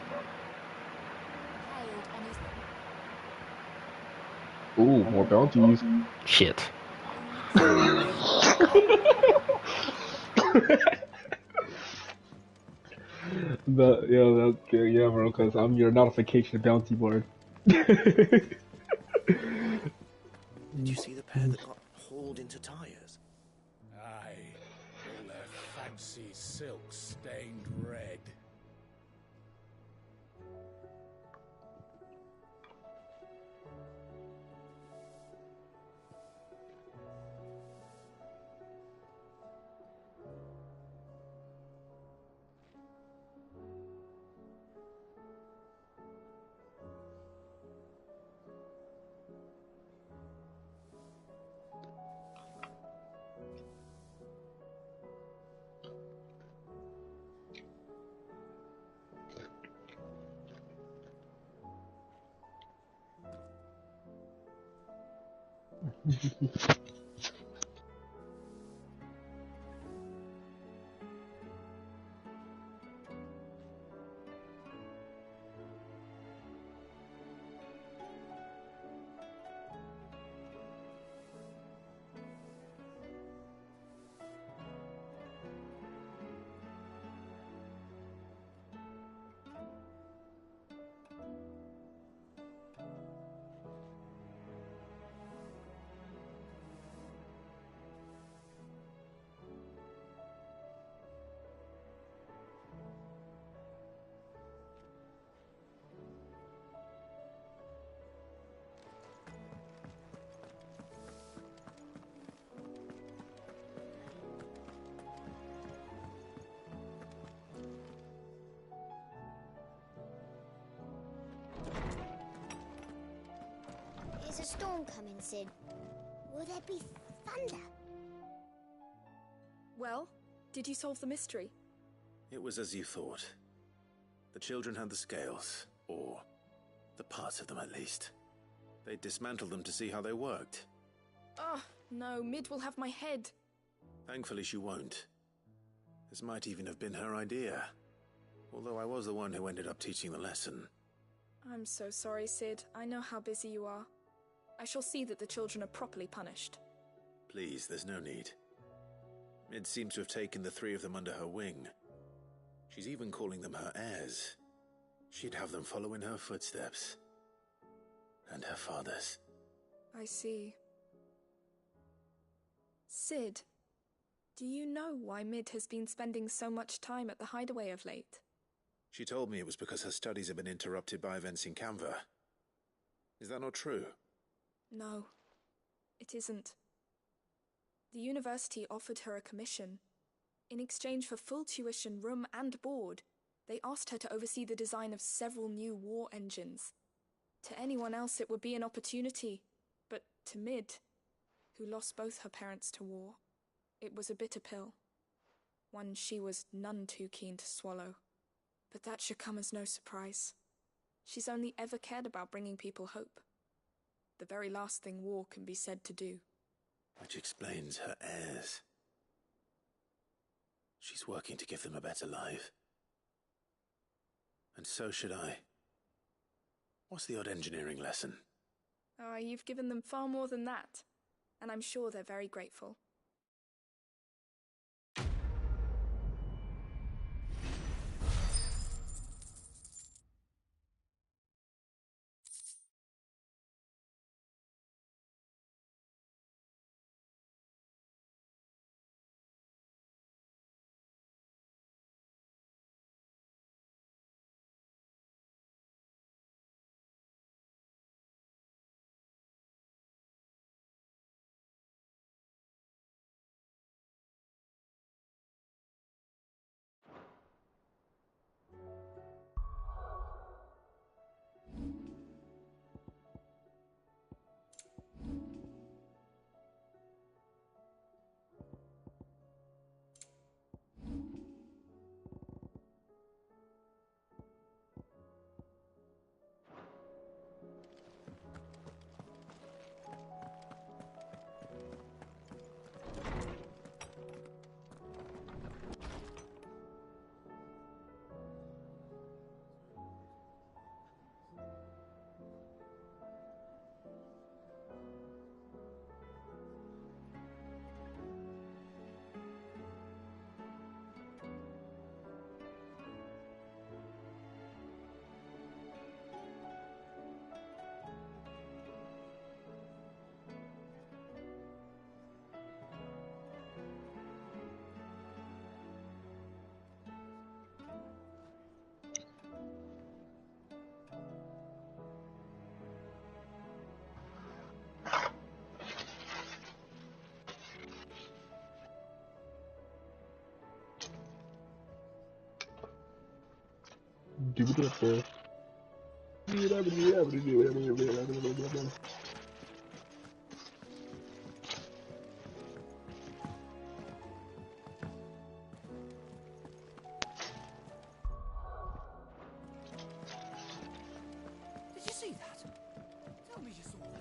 [SPEAKER 3] Ooh, more bounties.
[SPEAKER 6] Shit.
[SPEAKER 3] Yeah, bro, because I'm your notification bounty board.
[SPEAKER 8] Did you see the pair that got hauled into tires?
[SPEAKER 10] Aye, all their fancy silk stained red.
[SPEAKER 18] storm coming, Sid? Will there be thunder?
[SPEAKER 19] Well, did you solve the mystery?
[SPEAKER 8] It was as you thought. The children had the scales, or the parts of them at least. They dismantled them to see how they worked.
[SPEAKER 19] Oh, no, Mid will have my head.
[SPEAKER 8] Thankfully she won't. This might even have been her idea. Although I was the one who ended up teaching the lesson.
[SPEAKER 19] I'm so sorry, Sid. I know how busy you are. I shall see that the children are properly punished.
[SPEAKER 8] Please, there's no need. Mid seems to have taken the 3 of them under her wing. She's even calling them her heirs. She'd have them follow in her footsteps. And her father's.
[SPEAKER 19] I see. Sid, do you know why Mid has been spending so much time at the hideaway of late?
[SPEAKER 8] She told me it was because her studies have been interrupted by events in Canva. Is that not true?
[SPEAKER 19] No, it isn't. The university offered her a commission. In exchange for full tuition, room and board, they asked her to oversee the design of several new war engines. To anyone else it would be an opportunity, but to Mid, who lost both her parents to war, it was a bitter pill. One she was none too keen to swallow. But that should come as no surprise. She's only ever cared about bringing people hope. The very last thing war can be said to do.
[SPEAKER 8] Which explains her heirs. She's working to give them a better life. And so should I. What's the odd engineering lesson?
[SPEAKER 19] Ah, you've given them far more than that, and I'm sure they're very grateful.
[SPEAKER 14] Did you see that? Tell me you saw that.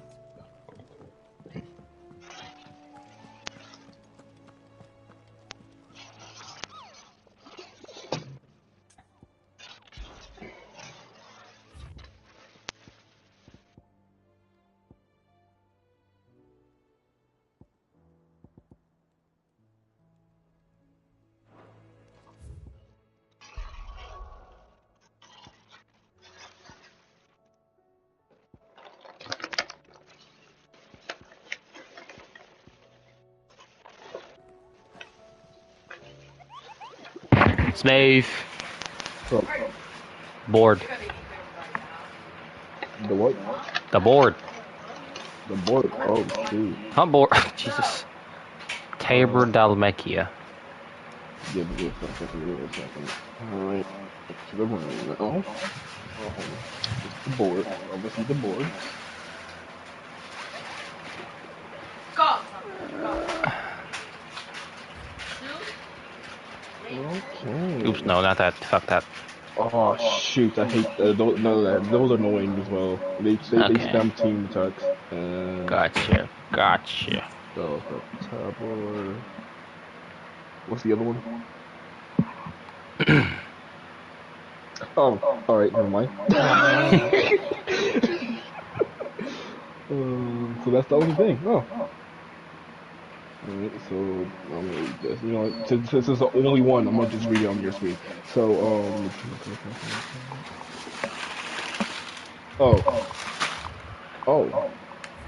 [SPEAKER 6] Smave. Board.
[SPEAKER 3] The what?
[SPEAKER 6] The board.
[SPEAKER 3] The board. Oh, shoot.
[SPEAKER 6] I'm bored. Jesus. Tabor Dalmacia.
[SPEAKER 3] Give me a second. Alright. To the room now. Just the board. Obviously the board. Okay.
[SPEAKER 6] Oops, no, not that. Fuck that.
[SPEAKER 3] Oh shoot! I hate those. No, those are annoying as well. They spam team attacks.
[SPEAKER 6] Gotcha. Gotcha.
[SPEAKER 3] So Tabor. What's the other one? Oh, all right. Never mind. So that's the only thing. Oh. Alright, so I'm gonna just, you know, since it's the only one, I'm gonna just read it on your screen. So, oh,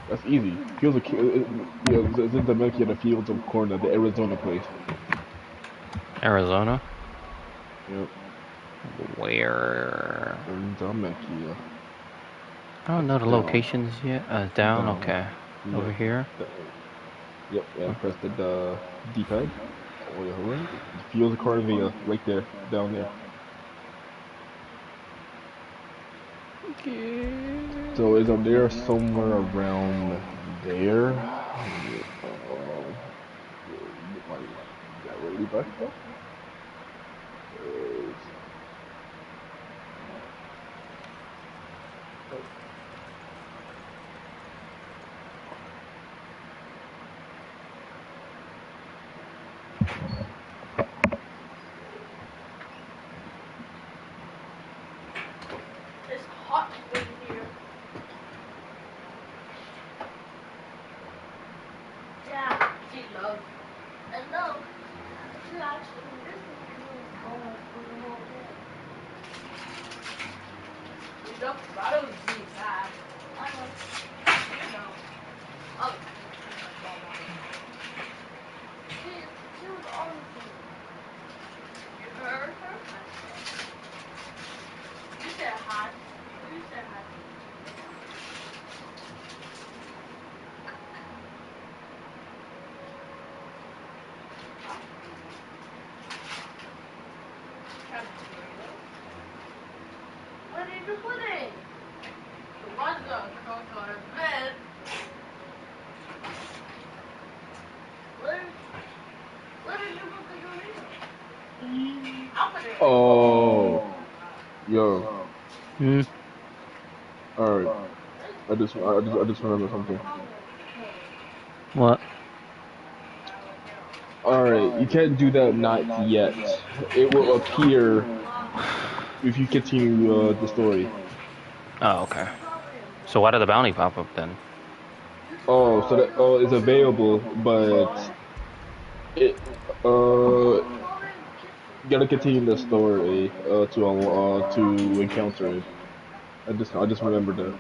[SPEAKER 3] that's easy. Fields of, it's in Temecula, the Fields of Corn, the Arizona place.
[SPEAKER 6] Arizona?
[SPEAKER 3] Yep.
[SPEAKER 6] Where?
[SPEAKER 3] In Temecula.
[SPEAKER 6] I don't know the locations yet. Down, okay.
[SPEAKER 3] Yeah.
[SPEAKER 6] Over here?
[SPEAKER 3] Yep, and press the D-pad. Oh, yeah, hold on. Fields of Cornville, right there, down there.
[SPEAKER 6] Okay.
[SPEAKER 3] So is up there somewhere around there? Got really back up?
[SPEAKER 1] It's hot in here. Yeah, she loves. And no, she actually listens to me going for the whole day. You don't follow me, Dad. I know. You know. Oh. She was on the phone. You heard her? You said hi. You said hi. Where did you put it? The one's gonna come on her bed. Where did you put the Dorito? I'll put it.
[SPEAKER 3] Oh, yo.
[SPEAKER 6] Hmm.
[SPEAKER 3] All right. I just remember something.
[SPEAKER 6] What?
[SPEAKER 3] All right, you can't do that not yet. It will appear if you continue the story.
[SPEAKER 6] Oh, okay. So why did the bounty pop up then?
[SPEAKER 3] Oh, so that it's available, but it you gotta continue the story to encounter it. I just remembered that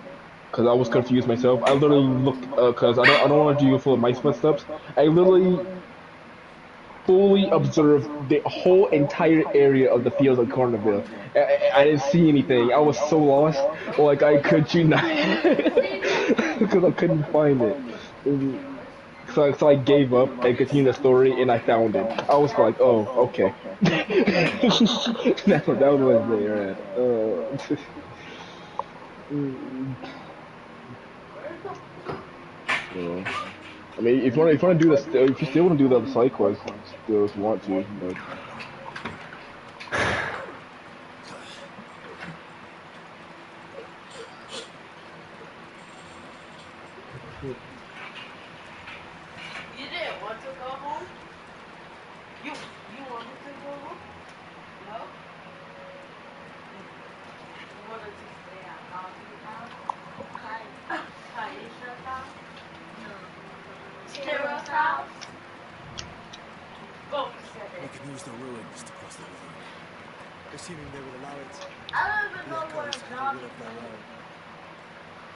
[SPEAKER 3] because I was confused myself. I literally looked because I don't want to do full of my footsteps. I literally fully observed the whole entire area of the fields of Cornville. I didn't see anything. I was so lost. Like I could you not because I couldn't find it. So I gave up and continued the story, and I found it. I was like, oh, okay. that was there. I mean, if you want to do this, if you still want to do the side quest, still if you want to, but.
[SPEAKER 1] You didn't want to go home? You wanted to go home? No? You wanted to stay at Bobby's house? Kaisha's house? No. Tara's house? Go.
[SPEAKER 8] We can use the ruins to cross the river. Assuming they would allow it.
[SPEAKER 1] I don't even know where Bobby is.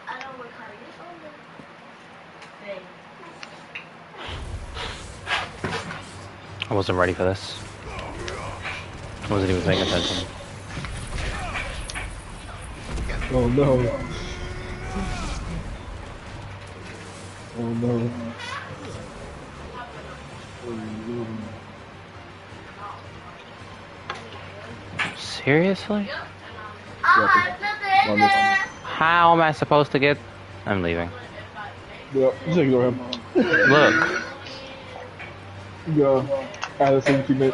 [SPEAKER 1] I know where Kaisha lives.
[SPEAKER 6] I wasn't ready for this. I wasn't even paying attention.
[SPEAKER 3] Oh no. Oh no.
[SPEAKER 6] Seriously?
[SPEAKER 3] Yeah.
[SPEAKER 6] How am I supposed to get? I'm leaving.
[SPEAKER 3] Yeah, just ignore him.
[SPEAKER 6] Look.
[SPEAKER 3] Yeah, I had the same teammate.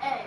[SPEAKER 1] Hey,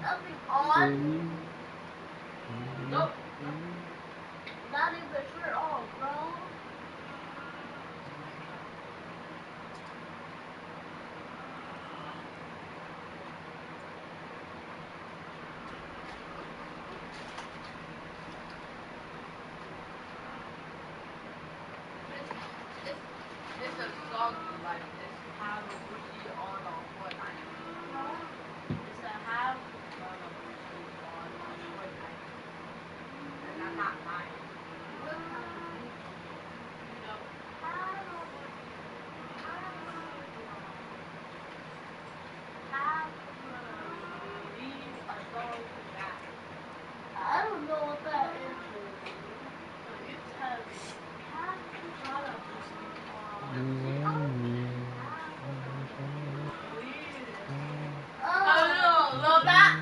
[SPEAKER 1] nothing on. Nope. Not even shirt on, bro. It's a song like this. Have a Gucci on Fortnite. It's a have a Gucci on Fortnite. And I'm not lying. Look how you know. I don't know what that is. So you tell me. Oh no, love that.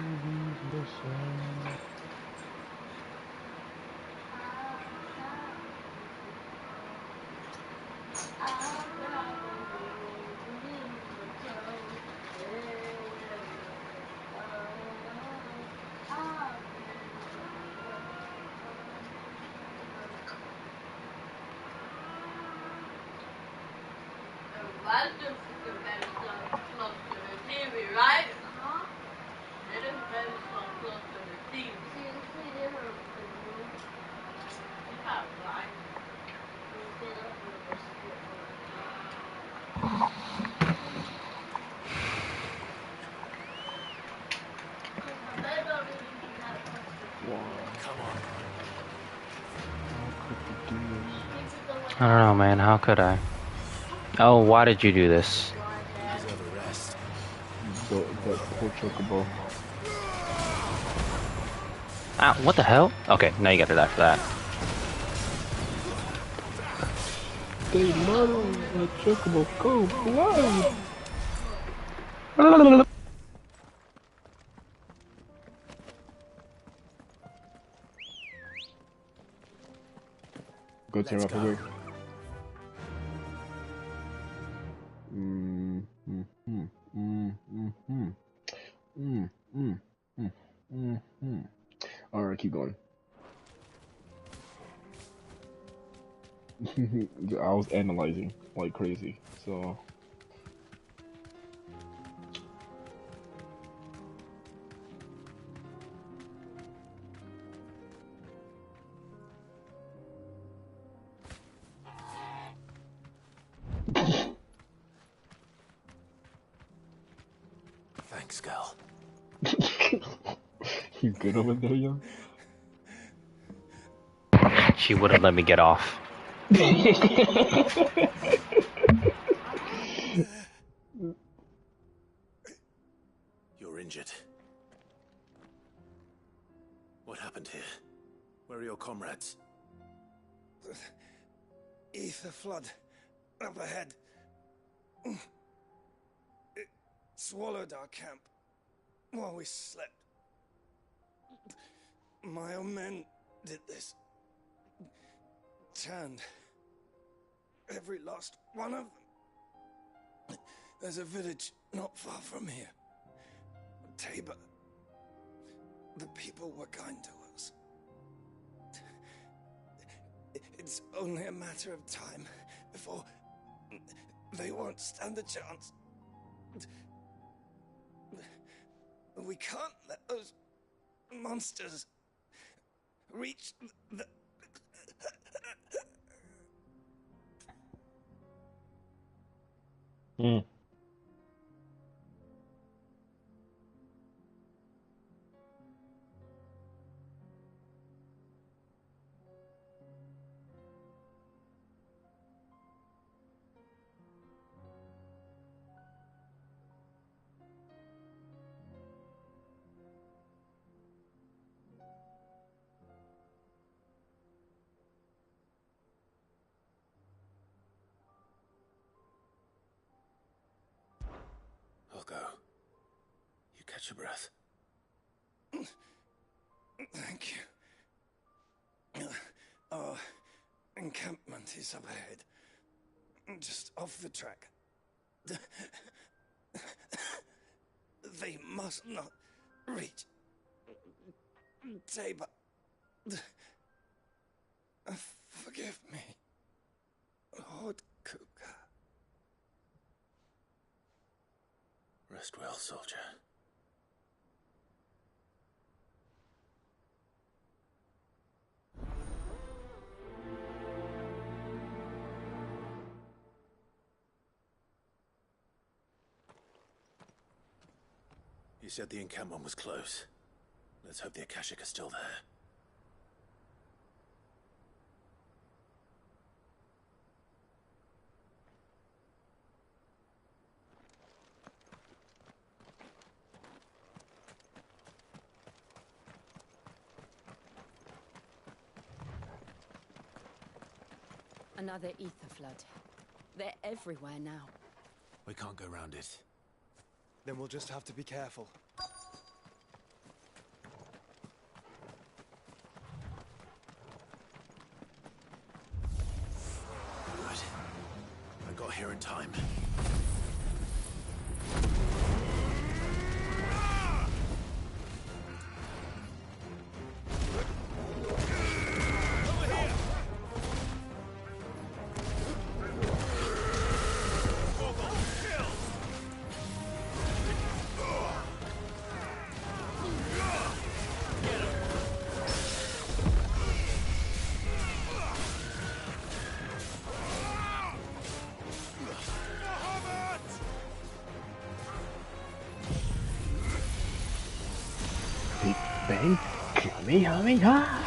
[SPEAKER 1] That's just very close to the TV, right? It is very close to the TV. See, they were you have blind.
[SPEAKER 6] I don't know, man. How could I? Oh, why did you do this?
[SPEAKER 8] You deserve a rest.
[SPEAKER 3] That poor chocobo.
[SPEAKER 6] Ah, what the hell? Okay, now you gotta die for that.
[SPEAKER 3] They murdered a chocobo. Go blood. Go team up away. Alright, keep going. I was analyzing like crazy, so.
[SPEAKER 8] Thanks, Gal.
[SPEAKER 3] You good over there, young?
[SPEAKER 6] She wouldn't let me get off.
[SPEAKER 8] You're injured. What happened here? Where are your comrades?
[SPEAKER 10] Ether flood up ahead. It swallowed our camp while we slept. My own men did this. Turned every last one of them. There's a village not far from here. Tabor. The people were kind to us. It's only a matter of time before they won't stand a chance. We can't let those monsters reach the...
[SPEAKER 8] I'll go. You catch your breath.
[SPEAKER 10] Thank you. Our encampment is up ahead. Just off the track. They must not reach Tabor. Forgive me, Lord Cougar.
[SPEAKER 8] Rest well, soldier. You said the encampment was close. Let's hope the Akashic are still there.
[SPEAKER 13] Another ether flood. They're everywhere now.
[SPEAKER 8] We can't go round it.
[SPEAKER 20] Then we'll just have to be careful.
[SPEAKER 8] Good. I got here in time.
[SPEAKER 3] Bang, Kamehameha!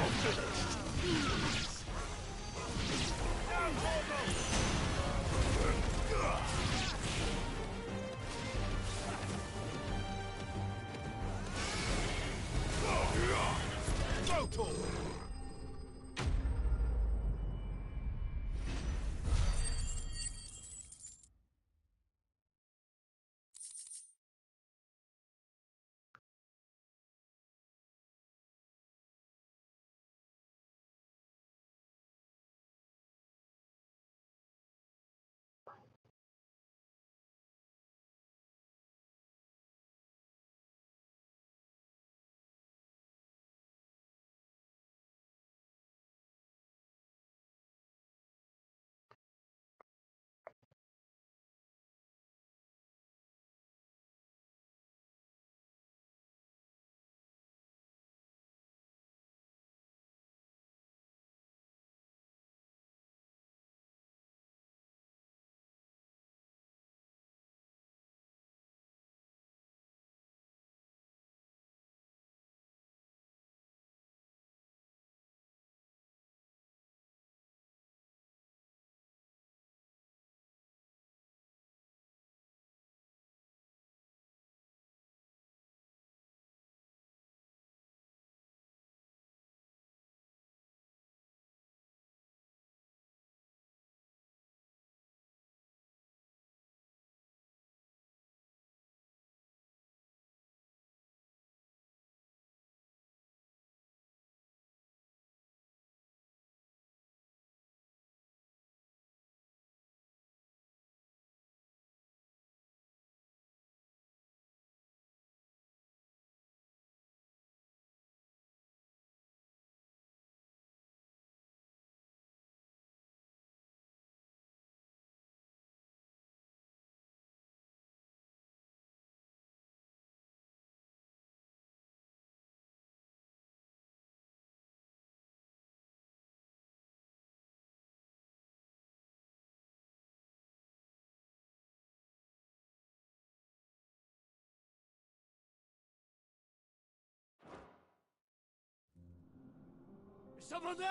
[SPEAKER 14] Is someone there?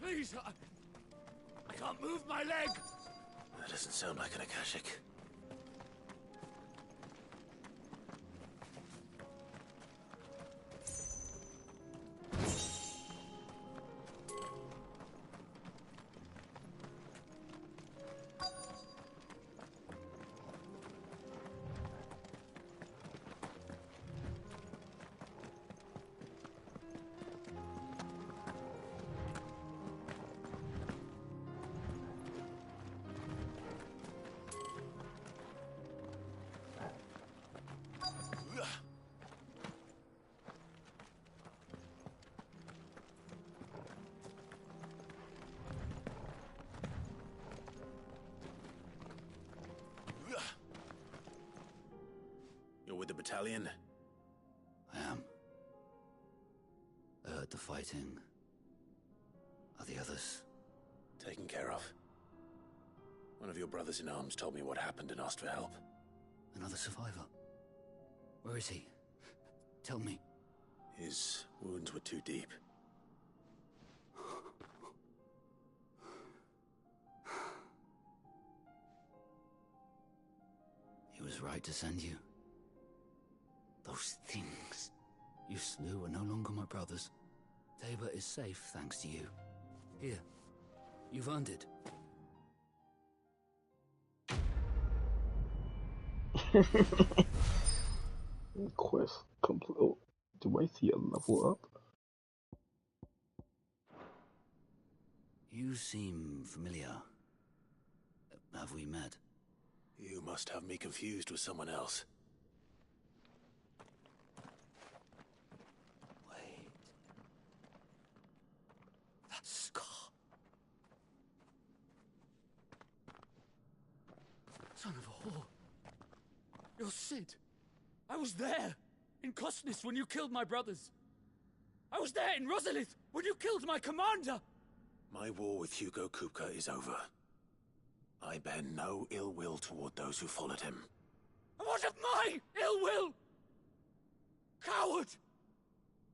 [SPEAKER 14] Please, I can't move my leg.
[SPEAKER 8] That doesn't sound like an Akashic. with the battalion?
[SPEAKER 21] I am. I heard the fighting. Are the others?
[SPEAKER 8] Taken care of. One of your brothers in arms told me what happened and asked for help.
[SPEAKER 21] Another survivor? Where is he? Tell me.
[SPEAKER 8] His wounds were too deep.
[SPEAKER 21] He was right to send you. Those things you slew are no longer my brothers. Tabor is safe thanks to you. Here, you've earned it.
[SPEAKER 3] Quest complete. Oh, do I see a level up?
[SPEAKER 21] You seem familiar. Have we met?
[SPEAKER 8] You must have me confused with someone else.
[SPEAKER 21] Wait. That scar.
[SPEAKER 22] Son of a whore. You're Cid. I was there, in Cosnis, when you killed my brothers. I was there in Rosalith, when you killed my commander.
[SPEAKER 8] My war with Hugo Kupka is over. I bear no ill will toward those who followed him.
[SPEAKER 22] And what of my ill will? Coward!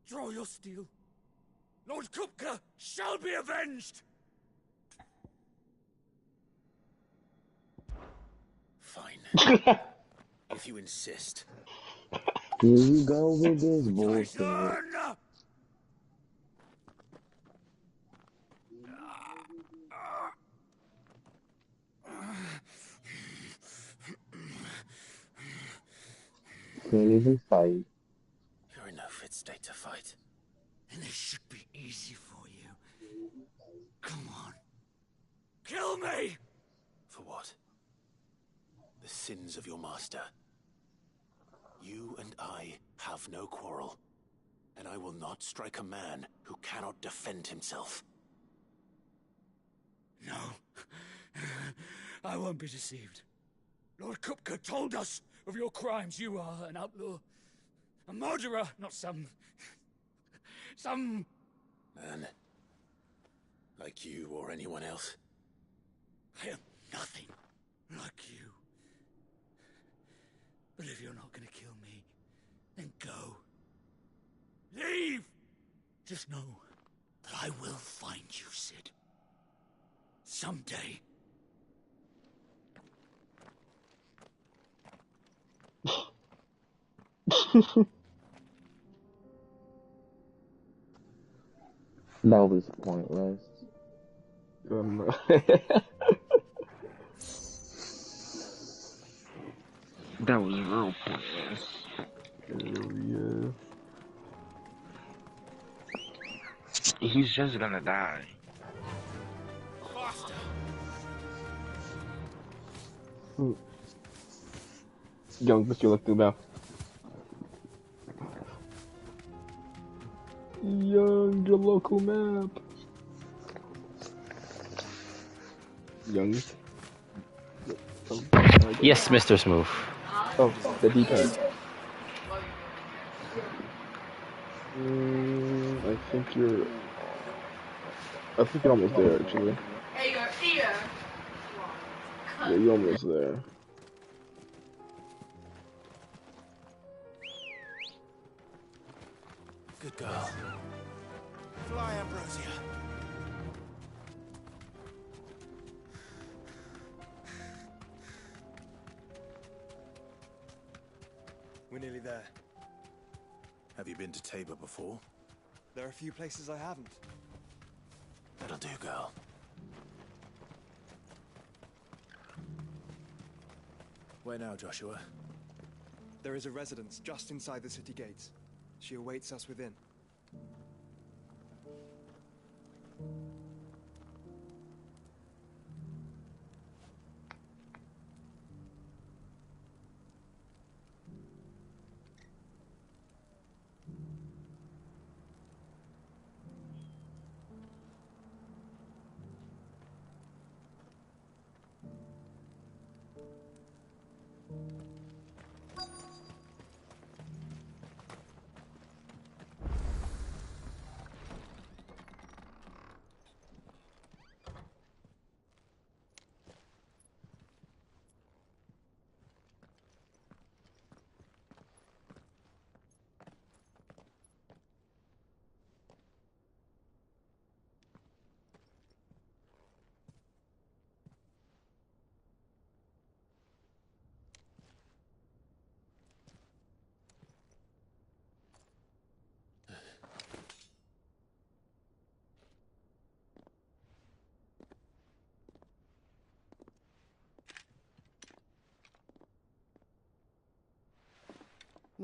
[SPEAKER 22] Draw your steel. Lord Kupka shall be avenged!
[SPEAKER 8] Fine. If you insist.
[SPEAKER 5] Here you go with this bullshit. Can't even fight.
[SPEAKER 8] You're in no fit state to fight.
[SPEAKER 22] And this should be easy for you. Come on. Kill me!
[SPEAKER 8] For what? The sins of your master. You and I have no quarrel, and I will not strike a man who cannot defend himself.
[SPEAKER 22] No. I won't be deceived. Lord Kupka told us of your crimes. You are an outlaw. A murderer, not some
[SPEAKER 8] Man. Like you or anyone else.
[SPEAKER 22] I am nothing like you. But if you're not gonna kill me, then go. Leave! Just know that I will find you, Cid. Someday.
[SPEAKER 5] That was pointless. That was real pointless.
[SPEAKER 3] Yeah.
[SPEAKER 5] He's just gonna die.
[SPEAKER 22] Faster!
[SPEAKER 3] Young, what you look through now? Young, your local map. Young.
[SPEAKER 6] Yes, Mr. Smooth.
[SPEAKER 3] Oh, the D-pad. I think you're almost there, actually.
[SPEAKER 1] Hey, your ear.
[SPEAKER 3] Yeah, you're almost there.
[SPEAKER 8] Good girl. Fly, Ambrosia.
[SPEAKER 20] We're nearly there.
[SPEAKER 8] Have you been to Tabor before?
[SPEAKER 20] There are a few places I haven't.
[SPEAKER 8] That'll do, girl. Where now, Joshua?
[SPEAKER 20] There is a residence just inside the city gates. She awaits us within.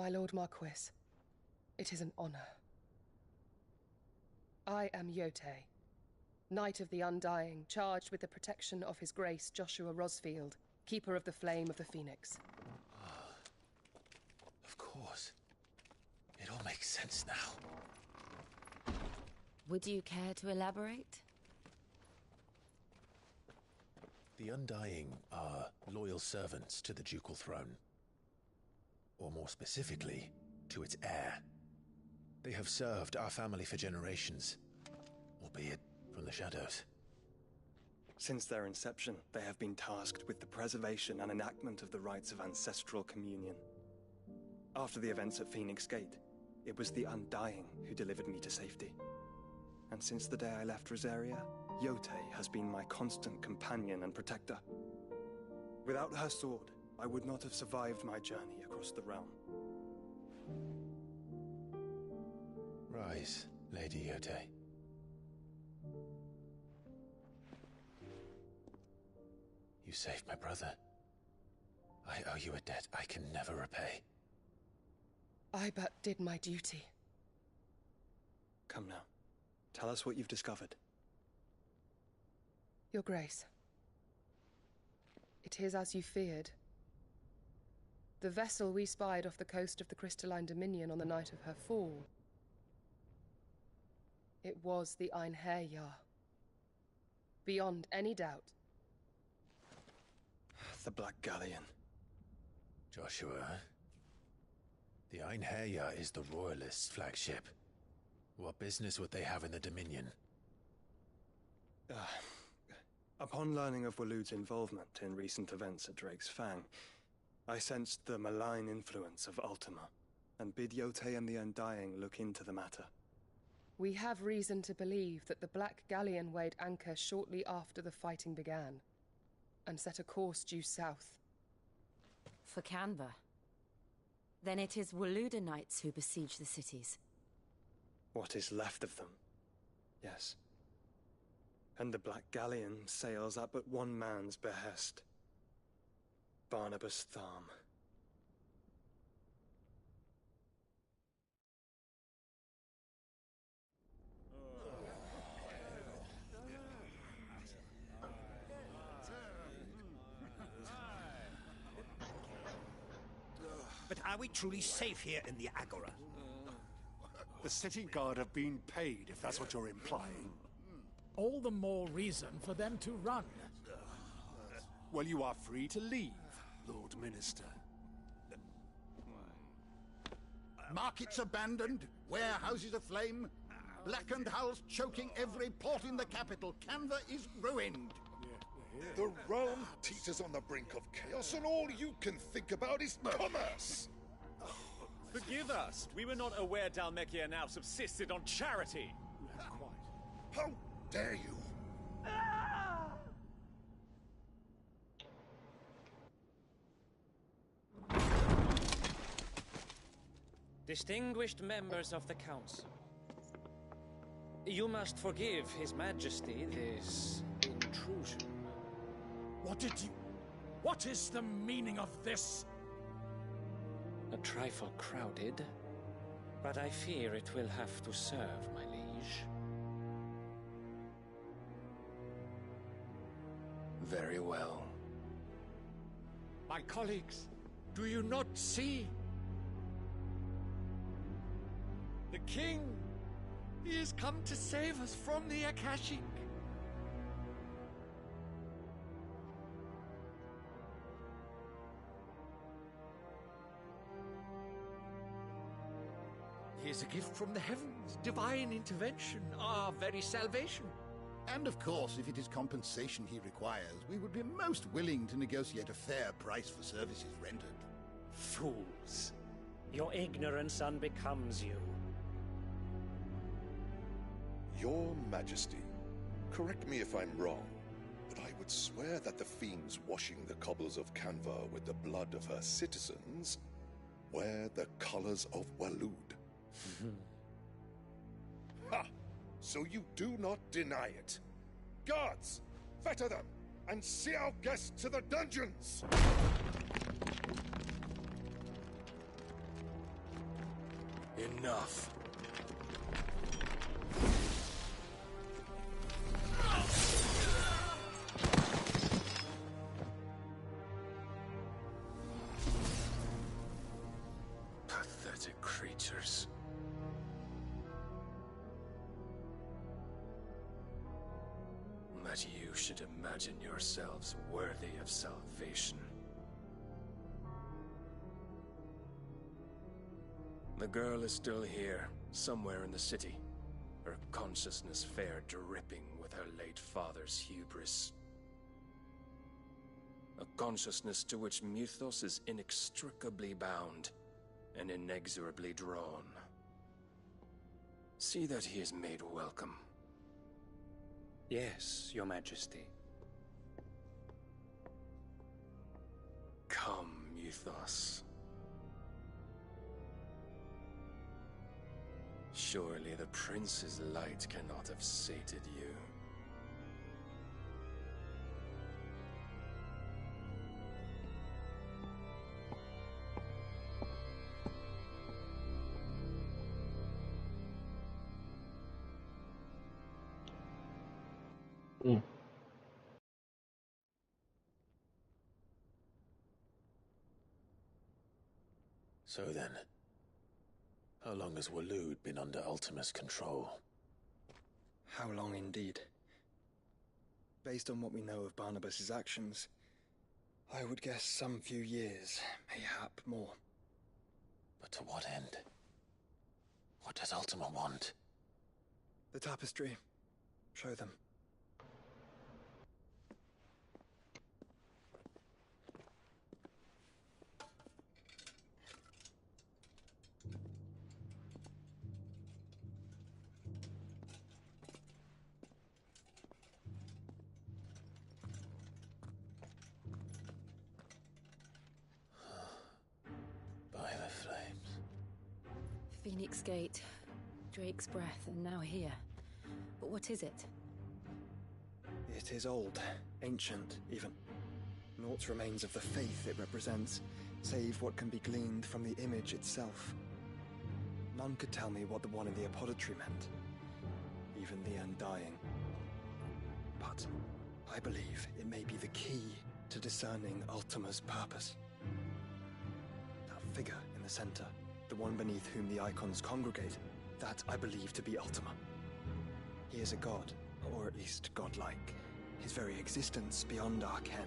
[SPEAKER 2] My Lord Marquis, it is an honor. I am Yotei, Knight of the Undying, charged with the protection of His Grace Joshua Rosfield, Keeper of the Flame of the Phoenix.
[SPEAKER 8] Of course. It all makes sense now.
[SPEAKER 13] Would you care to elaborate?
[SPEAKER 8] The Undying are loyal servants to the ducal throne. Or more specifically, to its heir. They have served our family for generations, albeit from the shadows.
[SPEAKER 20] Since their inception, they have been tasked with the preservation and enactment of the rites of ancestral communion. After the events at Phoenix Gate, it was the Undying who delivered me to safety. And since the day I left Rosaria, Yotei has been my constant companion and protector. Without her sword, I would not have survived my journey across the realm.
[SPEAKER 8] Rise, Lady Yotei. You saved my brother. I owe you a debt I can never repay.
[SPEAKER 2] I but did my duty.
[SPEAKER 20] Come now. Tell us what you've discovered.
[SPEAKER 2] Your Grace. It is as you feared. The vessel we spied off the coast of the Crystalline Dominion on the night of her fall. It was the Einherjar. Beyond any doubt.
[SPEAKER 20] The Black Galleon.
[SPEAKER 8] Joshua, the Einherjar is the Royalists' flagship. What business would they have in the Dominion?
[SPEAKER 20] Upon learning of Waloed's involvement in recent events at Drake's Fang, I sensed the malign influence of Ultima, and bid Yotei and the Undying look into the matter.
[SPEAKER 2] We have reason to believe that the Black Galleon weighed anchor shortly after the fighting began, and set a course due south.
[SPEAKER 13] For Canva. Then it is Waloed knights who besiege the cities.
[SPEAKER 20] What is left of them, yes. And the Black Galleon sails at but one man's behest. Barnabas Tharm.
[SPEAKER 12] But are we truly safe here in the Agora?
[SPEAKER 23] The city guard have been paid, if that's what you're implying.
[SPEAKER 24] All the more reason for them to run.
[SPEAKER 23] Well, you are free to leave, Lord Minister.
[SPEAKER 12] Markets abandoned, warehouses aflame, blackened hulls choking every port in the capital. Canva is ruined.
[SPEAKER 25] The realm teeters on the brink of chaos, and all you can think about is commerce!
[SPEAKER 26] Forgive us. We were not aware Dhalmekia now subsisted on charity.
[SPEAKER 25] How dare you?
[SPEAKER 27] Distinguished members of the Council, you must forgive His Majesty this intrusion.
[SPEAKER 24] What is the meaning of this?
[SPEAKER 27] A trifle crowded, but I fear it will have to serve, my liege.
[SPEAKER 8] Very well.
[SPEAKER 24] My colleagues, do you not see? The king! He has come to save us from the Akashic! He is a gift from the heavens, divine intervention, our very salvation.
[SPEAKER 12] And of course, if it is compensation he requires, we would be most willing to negotiate a fair price for services rendered.
[SPEAKER 28] Fools. Your ignorance unbecomes you.
[SPEAKER 25] Your Majesty, correct me if I'm wrong, but I would swear that the fiends washing the cobbles of Canva with the blood of her citizens wear the colors of Waloed. Ha! So you do not deny it. Guards, fetter them, and see our guests to the dungeons!
[SPEAKER 24] Enough. Pathetic creatures. That you should imagine yourselves worthy of salvation. The girl is still here, somewhere in the city, her consciousness fair dripping with her late father's hubris. A consciousness to which Mythos is inextricably bound and inexorably drawn. See that he is made welcome.
[SPEAKER 27] Yes, Your Majesty.
[SPEAKER 24] Come, Mythos. Surely the prince's light cannot have sated you.
[SPEAKER 8] So then, how long has Waloed been under Ultima's control?
[SPEAKER 20] How long indeed? Based on what we know of Barnabas's actions, I would guess some few years, mayhap more.
[SPEAKER 8] But to what end? What does Ultima want?
[SPEAKER 20] The tapestry. Show them.
[SPEAKER 8] By the flames.
[SPEAKER 13] Phoenix Gate, Drake's Breath, and now here. But what is it?
[SPEAKER 20] It is old, ancient, even. Naught remains of the faith it represents, save what can be gleaned from the image itself. None could tell me what the one in the apothecary meant, even the Undying. But I believe it may be the key to discerning Ultima's purpose. That figure in the center, the one beneath whom the icons congregate, that I believe to be Ultima. He is a god, or at least godlike, his very existence beyond our ken.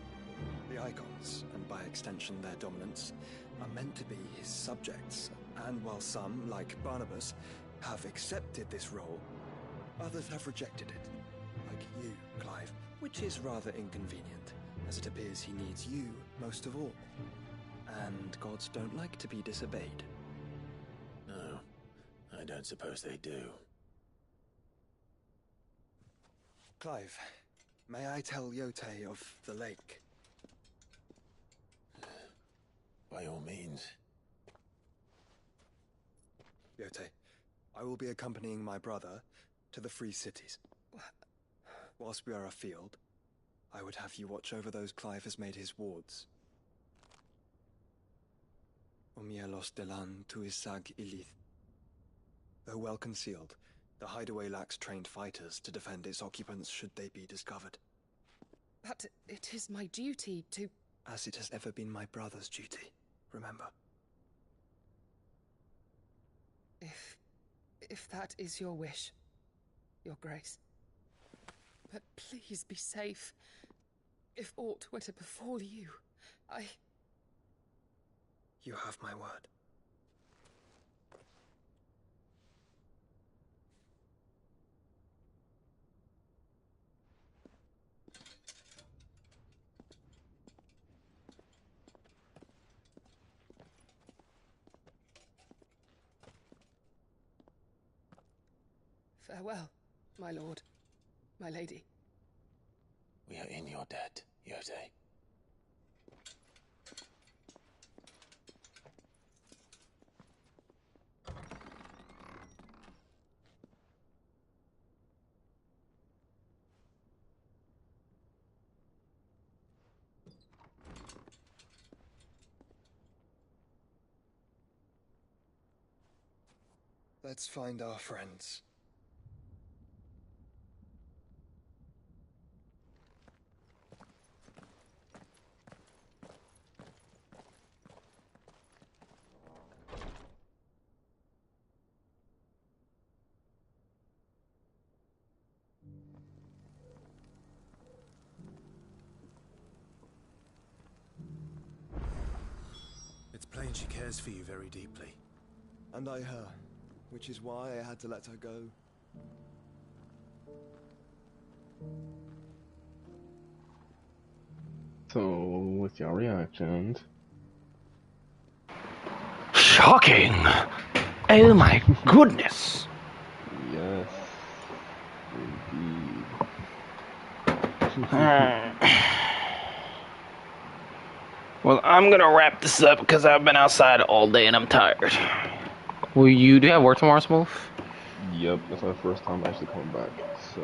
[SPEAKER 20] The icons, and by extension their dominance, are meant to be his subjects, and while some, like Barnabas, have accepted this role, others have rejected it, like you, Clive, which is rather inconvenient, as it appears he needs you most of all. And gods don't like to be disobeyed.
[SPEAKER 8] No, I don't suppose they do.
[SPEAKER 20] Clive, may I tell Yote of the lake?
[SPEAKER 8] By all means.
[SPEAKER 20] Yote, I will be accompanying my brother to the Free Cities. Whilst we are afield, I would have you watch over those Clive has made his wards. Omielos delan tuisag ilith. Though well concealed, the hideaway lacks trained fighters to defend its occupants should they be discovered.
[SPEAKER 2] But it is my duty to...
[SPEAKER 20] As it has ever been my brother's duty, remember.
[SPEAKER 2] If that is your wish, Your Grace. But please be safe. If aught were to befall you,
[SPEAKER 20] You have my word.
[SPEAKER 2] Farewell, my lord, my lady.
[SPEAKER 8] We are in your debt, Yote.
[SPEAKER 20] Let's find our friends.
[SPEAKER 8] It's plain she cares for you very deeply.
[SPEAKER 20] And I her, which is why I had to let her go.
[SPEAKER 3] So, what's your reactions?
[SPEAKER 6] Shocking! Oh my goodness!
[SPEAKER 3] Yes, indeed.
[SPEAKER 6] Well, I'm gonna wrap this up because I've been outside all day and I'm tired. Do you have work tomorrow, Smooth?
[SPEAKER 3] Yep, that's my first time actually coming back, so...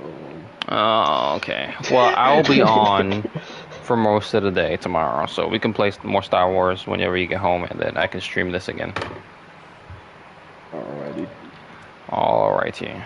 [SPEAKER 6] Oh, okay. Well, I'll be on for most of the day tomorrow, so we can play more Star Wars whenever you get home, and then I can stream this again.
[SPEAKER 3] Alrighty.
[SPEAKER 6] Alrighty.